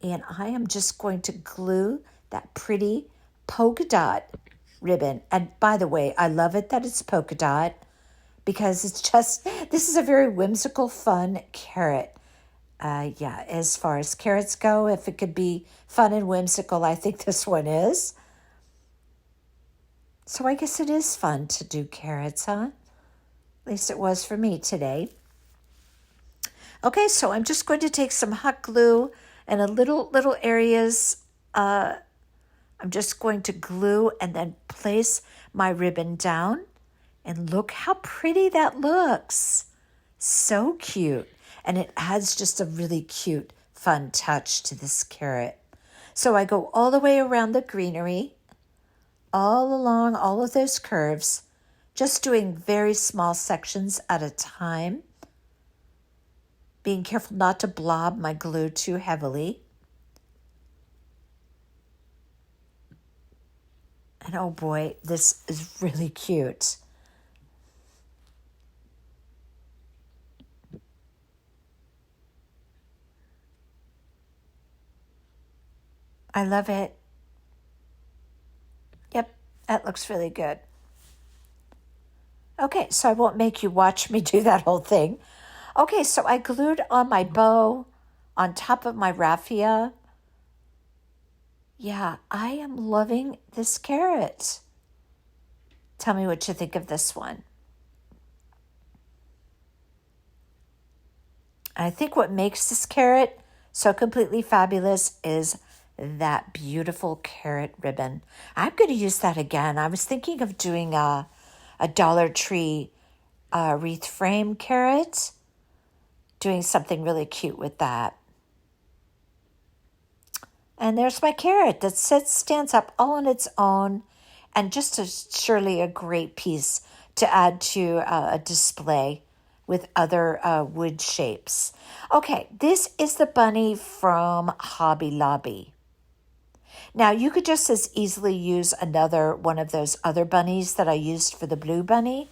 And I am just going to glue that pretty polka dot ribbon. And by the way, I love it that it's polka dot because it's just, this is a very whimsical, fun carrot. Yeah, as far as carrots go, if it could be fun and whimsical, I think this one is. So I guess it is fun to do carrots, huh? At least it was for me today. Okay, so I'm just going to take some hot glue and a little areas. I'm just going to glue and then place my ribbon down. And look how pretty that looks. So cute. And it adds just a really cute, fun touch to this carrot. So I go all the way around the greenery, all along all of those curves, just doing very small sections at a time, being careful not to blob my glue too heavily. And oh boy, this is really cute. I love it. Yep, that looks really good. Okay, so I won't make you watch me do that whole thing. Okay, so I glued on my bow on top of my raffia. Yeah, I am loving this carrot. Tell me what you think of this one. I think what makes this carrot so completely fabulous is that beautiful carrot ribbon. I'm going to use that again. I was thinking of doing a Dollar Tree wreath frame carrot, doing something really cute with that. And there's my carrot that stands up all on its own, and just surely a great piece to add to a display with other wood shapes. Okay, this is the bunny from Hobby Lobby. Now, you could just as easily use another one of those other bunnies that I used for the blue bunny.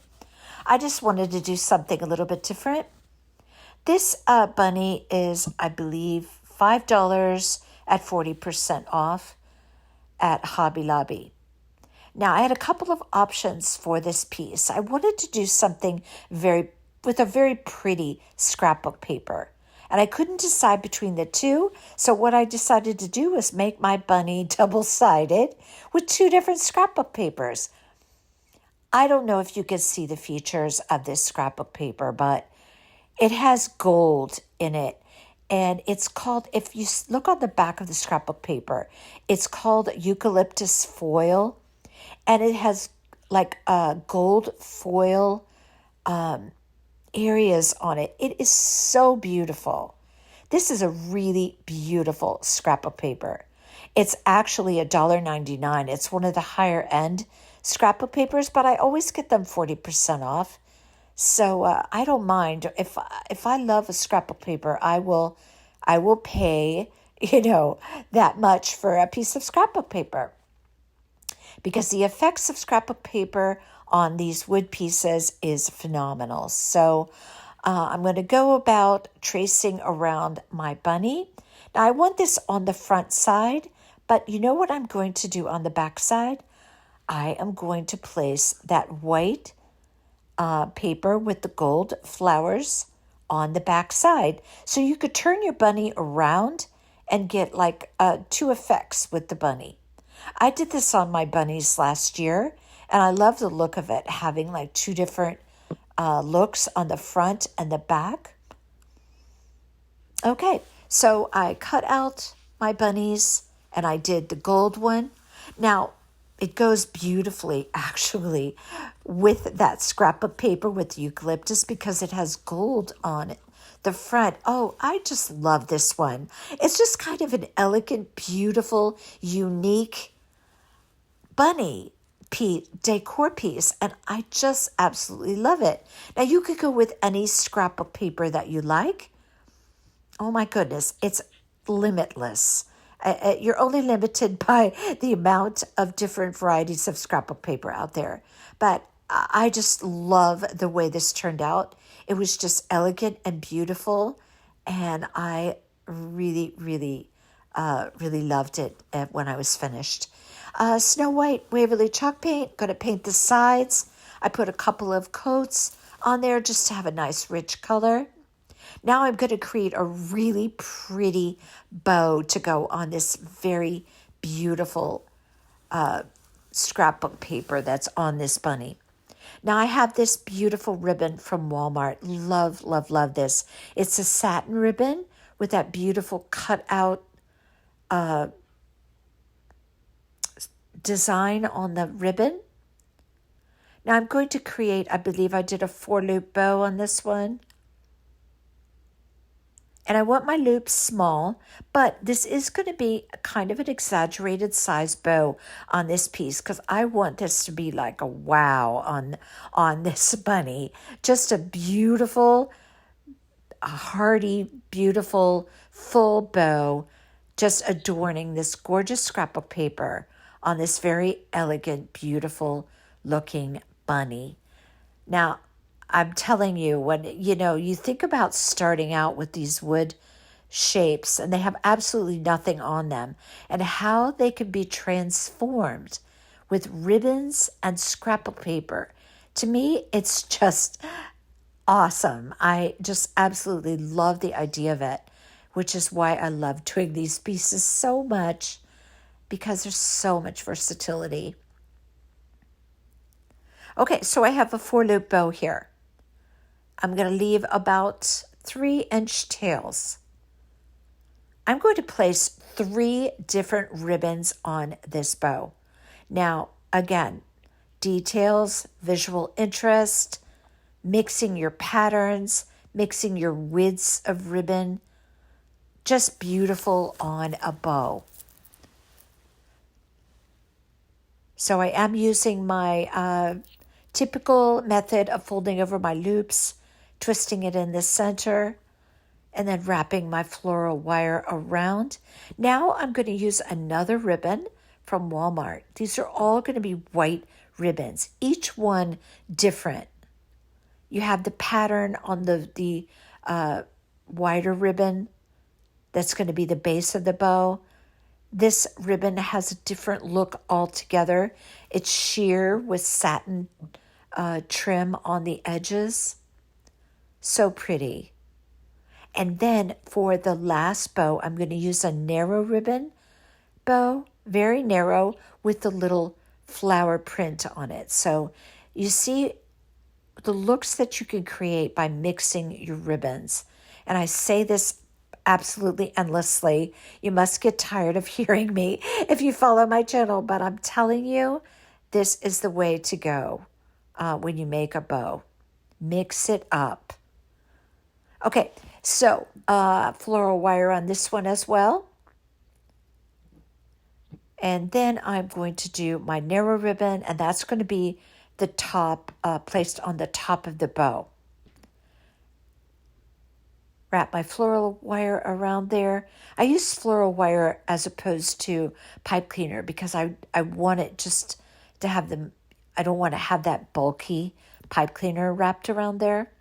I just wanted to do something a little bit different. This bunny is, I believe, $5 at 40% off at Hobby Lobby. Now, I had a couple of options for this piece. I wanted to do something with a very pretty scrapbook paper. And I couldn't decide between the two. So what I decided to do was make my bunny double-sided with two different scrapbook papers. I don't know if you can see the features of this scrapbook paper, but it has gold in it. And it's called, if you look on the back of the scrapbook paper, it's called eucalyptus foil. And it has like gold foil areas on it. It is so beautiful. This is a really beautiful scrapbook paper. It's actually $1.99. It's one of the higher end scrapbook papers, but I always get them 40% off. So I don't mind. If I love a scrapbook paper, I will pay, that much for a piece of scrapbook paper. Because the effects of scrapbook paper on these wood pieces is phenomenal. So I'm going to go about tracing around my bunny. Now I want this on the front side, but you know what I'm going to do on the back side? I am going to place that white paper with the gold flowers on the back side. So you could turn your bunny around and get like two effects with the bunny. I did this on my bunnies last year, and I love the look of it, having like two different looks on the front and the back. Okay, so I cut out my bunnies, and I did the gold one. Now, it goes beautifully, actually, with that scrapbook paper with the eucalyptus because it has gold on it. The front, oh, I just love this one. It's just kind of an elegant, beautiful, unique bunny decor piece, and I just absolutely love it. Now, you could go with any scrapbook paper that you like. Oh my goodness, it's limitless. You're only limited by the amount of different varieties of scrapbook paper out there. But I just love the way this turned out. It was just elegant and beautiful, and I really, really, really loved it when I was finished. Snow White Waverly chalk paint, going to paint the sides. I put a couple of coats on there just to have a nice rich color. Now I'm going to create a really pretty bow to go on this very beautiful scrapbook paper that's on this bunny. Now I have this beautiful ribbon from Walmart. Love, love, love this. It's a satin ribbon with that beautiful cutout design on the ribbon. Now I'm going to create, I believe I did a 4-loop bow on this one. And I want my loops small, but this is going to be kind of an exaggerated size bow on this piece because I want this to be like a wow on this bunny. Just a beautiful, hearty, beautiful, full bow, just adorning this gorgeous scrapbook paper on this very elegant, beautiful looking bunny. Now, I'm telling you, when you think about starting out with these wood shapes, and they have absolutely nothing on them, and how they can be transformed with ribbons and scrapbook paper. To me, it's just awesome. I just absolutely love the idea of it, which is why I love doing these pieces so much, because there's so much versatility. Okay, so I have a 4-loop bow here. I'm going to leave about 3-inch tails. I'm going to place 3 different ribbons on this bow. Now, again, details, visual interest, mixing your patterns, mixing your widths of ribbon, just beautiful on a bow. So I am using my typical method of folding over my loops, twisting it in the center, and then wrapping my floral wire around. Now I'm going to use another ribbon from Walmart. These are all going to be white ribbons, each one different. You have the pattern on the wider ribbon that's going to be the base of the bow. This ribbon has a different look altogether. It's sheer with satin trim on the edges. So pretty. And then for the last bow, I'm going to use a narrow ribbon bow, very narrow, with the little flower print on it. So you see the looks that you can create by mixing your ribbons. And I say this absolutely endlessly. You must get tired of hearing me if you follow my channel, but I'm telling you, this is the way to go when you make a bow. Mix it up. Okay, so floral wire on this one as well. And then I'm going to do my narrow ribbon, and that's going to be the top, placed on the top of the bow. Wrap my floral wire around there. I use floral wire as opposed to pipe cleaner because I want it just to have them, I don't want to have that bulky pipe cleaner wrapped around there.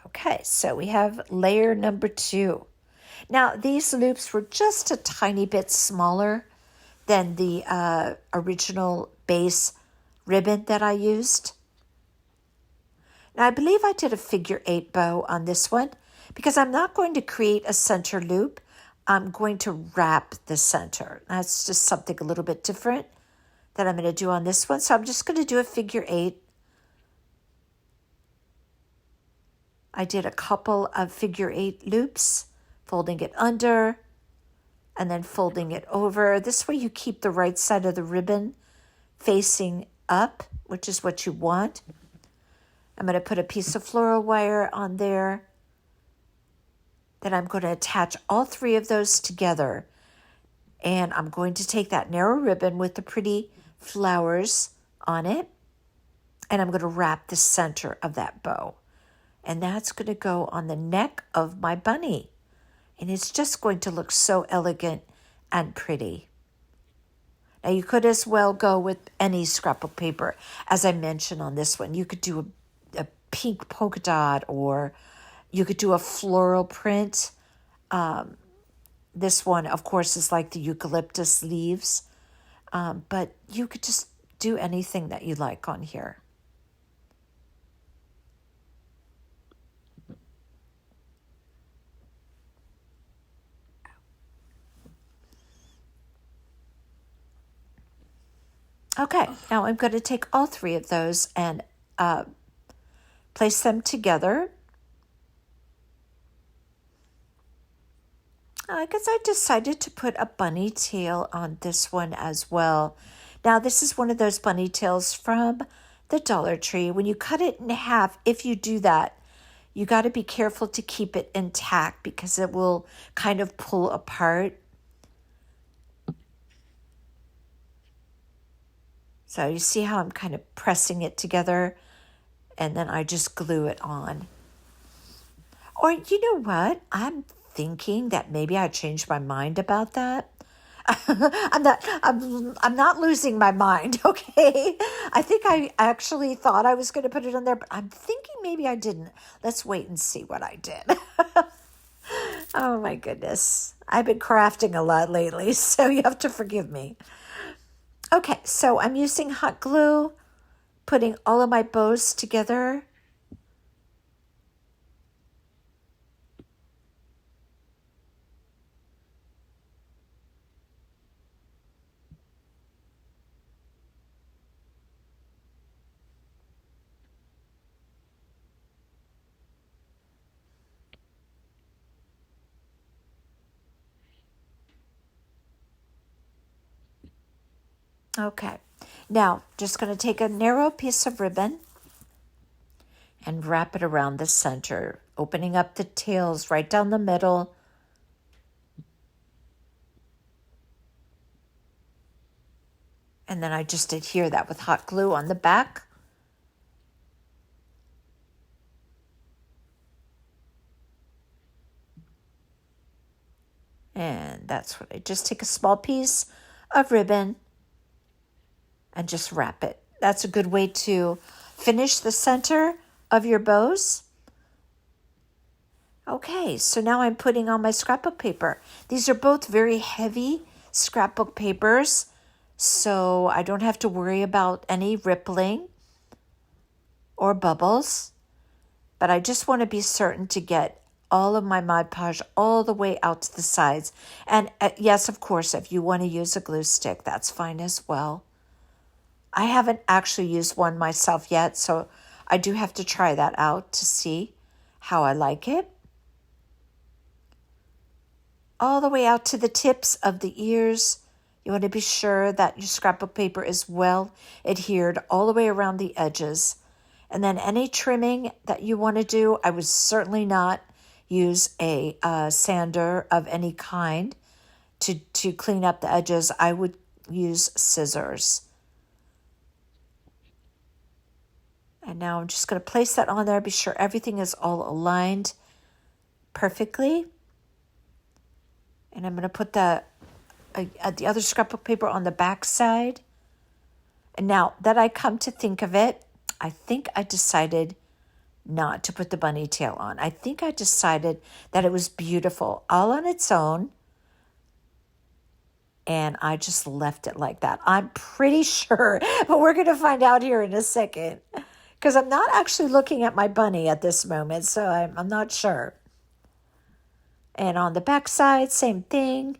Okay, so we have layer number 2. Now, these loops were just a tiny bit smaller than the original base ribbon that I used. Now, I believe I did a figure 8 bow on this one because I'm not going to create a center loop. I'm going to wrap the center. That's just something a little bit different that I'm going to do on this one. So I'm just going to do a figure 8. I did a couple of figure 8 loops, folding it under and then folding it over. This way you keep the right side of the ribbon facing up, which is what you want. I'm going to put a piece of floral wire on there. Then I'm going to attach all 3 of those together. And I'm going to take that narrow ribbon with the pretty flowers on it, and I'm going to wrap the center of that bow. And that's going to go on the neck of my bunny. And it's just going to look so elegant and pretty. Now you could as well go with any scrapbook paper. As I mentioned on this one, you could do a pink polka dot, or you could do a floral print. This one, of course, is like the eucalyptus leaves. But you could just do anything that you like on here. Okay, now I'm going to take all 3 of those and place them together. I guess I decided to put a bunny tail on this one as well. Now, this is one of those bunny tails from the Dollar Tree. When you cut it in half, if you do that, you got to be careful to keep it intact because it will kind of pull apart. So you see how I'm kind of pressing it together, and then I just glue it on. Or you know what? I'm thinking that maybe I changed my mind about that. I'm not losing my mind, okay? I think I actually thought I was going to put it on there, but I'm thinking maybe I didn't. Let's wait and see what I did. Oh my goodness. I've been crafting a lot lately, so you have to forgive me. Okay, so I'm using hot glue, putting all of my bows together. Okay, now just going to take a narrow piece of ribbon and wrap it around the center, opening up the tails right down the middle. And then I just adhere that with hot glue on the back. And that's what I just take a small piece of ribbon and just wrap it. That's a good way to finish the center of your bows. Okay, so now I'm putting on my scrapbook paper. These are both very heavy scrapbook papers, so I don't have to worry about any rippling or bubbles. But I just want to be certain to get all of my Mod Podge all the way out to the sides. And yes, of course, if you want to use a glue stick, that's fine as well. I haven't actually used one myself yet, so I do have to try that out to see how I like it. All the way out to the tips of the ears. You want to be sure that your scrapbook paper is well adhered all the way around the edges. And then any trimming that you want to do, I would certainly not use a sander of any kind to clean up the edges. I would use scissors. And now I'm just going to place that on there, be sure everything is all aligned perfectly. And I'm going to put the other scrapbook paper on the back side. And now that I come to think of it, I think I decided not to put the bunny tail on. I think I decided that it was beautiful all on its own, and I just left it like that. I'm pretty sure, but we're going to find out here in a second, because I'm not actually looking at my bunny at this moment, so I'm not sure. And on the back side, same thing.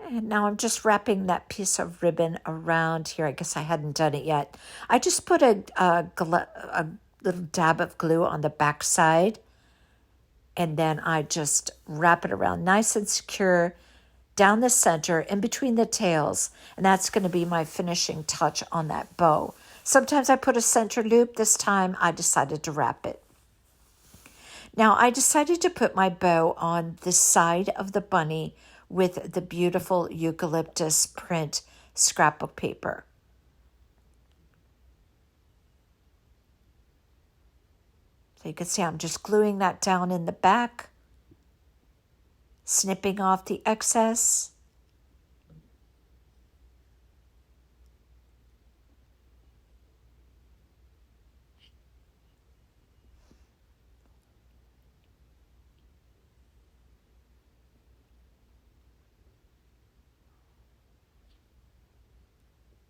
And now I'm just wrapping that piece of ribbon around here. I guess I hadn't done it yet. I just put a little dab of glue on the back side, and then I just wrap it around nice and secure down the center in between the tails, and that's going to be my finishing touch on that bow. Sometimes I put a center loop. This time I decided to wrap it. Now I decided to put my bow on the side of the bunny with the beautiful eucalyptus print scrapbook paper. So you can see I'm just gluing that down in the back, snipping off the excess.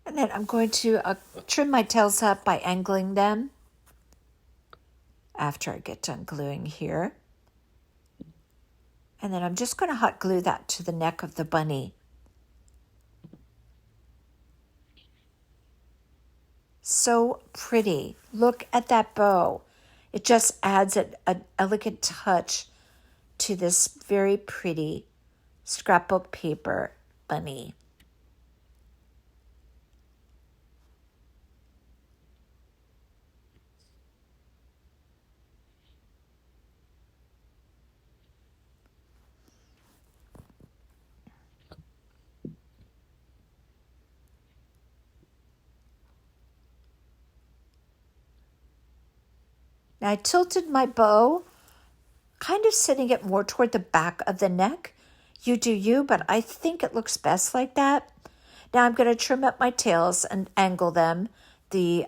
And then I'm going to trim my tails up by angling them after I get done gluing here. And then I'm just going to hot glue that to the neck of the bunny. So pretty. Look at that bow. It just adds an elegant touch to this very pretty scrapbook paper bunny. Now I tilted my bow, kind of sitting it more toward the back of the neck. You do you, but I think it looks best like that. Now I'm going to trim up my tails and angle them. The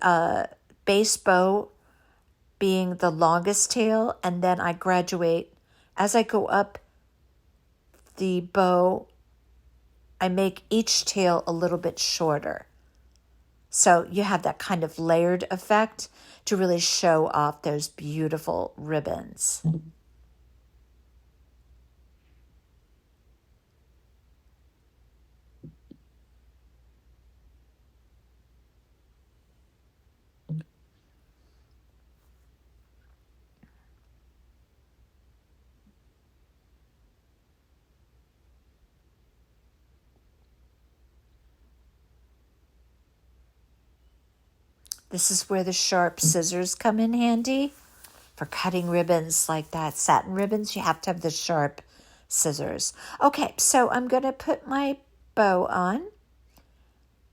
base bow being the longest tail, and then I graduate. As I go up the bow, I make each tail a little bit shorter. So you have that kind of layered effect to really show off those beautiful ribbons. This is where the sharp scissors come in handy for cutting ribbons like that. Satin ribbons, you have to have the sharp scissors. Okay, so I'm going to put my bow on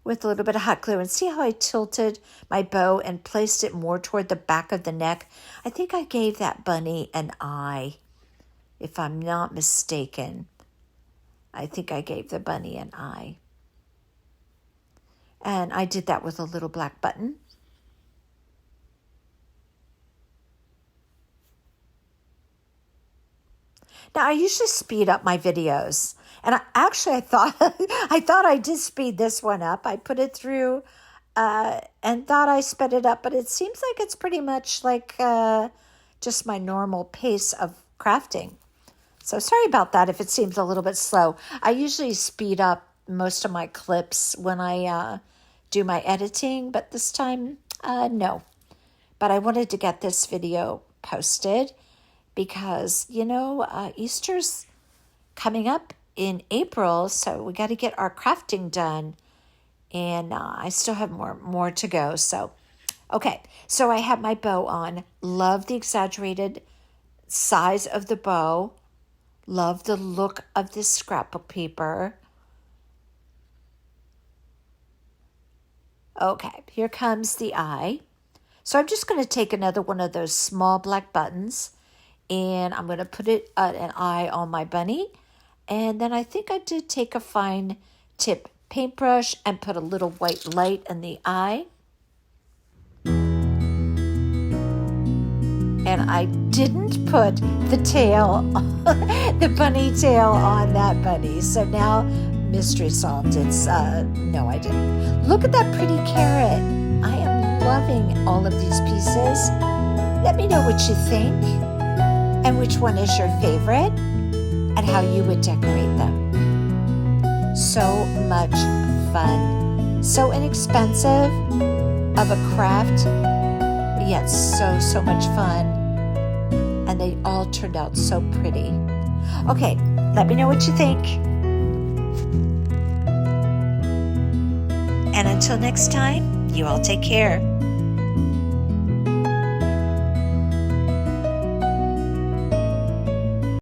with a little bit of hot glue, and see how I tilted my bow and placed it more toward the back of the neck. I think I gave that bunny an eye, if I'm not mistaken. I think I gave the bunny an eye. And I did that with a little black button. Now I usually speed up my videos, and I thought I did speed this one up. I put it through and thought I sped it up, but it seems like it's pretty much like just my normal pace of crafting. So sorry about that if it seems a little bit slow. I usually speed up most of my clips when I do my editing, but this time, no. But I wanted to get this video posted because, Easter's coming up in April, so we got to get our crafting done, and I still have more to go. So, okay, so I have my bow on. Love the exaggerated size of the bow. Love the look of this scrapbook paper. Okay, here comes the eye. So I'm just going to take another one of those small black buttons, and I'm going to put an eye on my bunny. And then I think I did take a fine tip paintbrush and put a little white light in the eye. And I didn't put the tail, the bunny tail on that bunny. So now, mystery solved. No, I didn't. Look at that pretty carrot. I am loving all of these pieces. Let me know what you think and which one is your favorite and how you would decorate them. So much fun. So inexpensive of a craft, yet so much fun. And they all turned out so pretty. Okay, let me know what you think. And until next time, you all take care.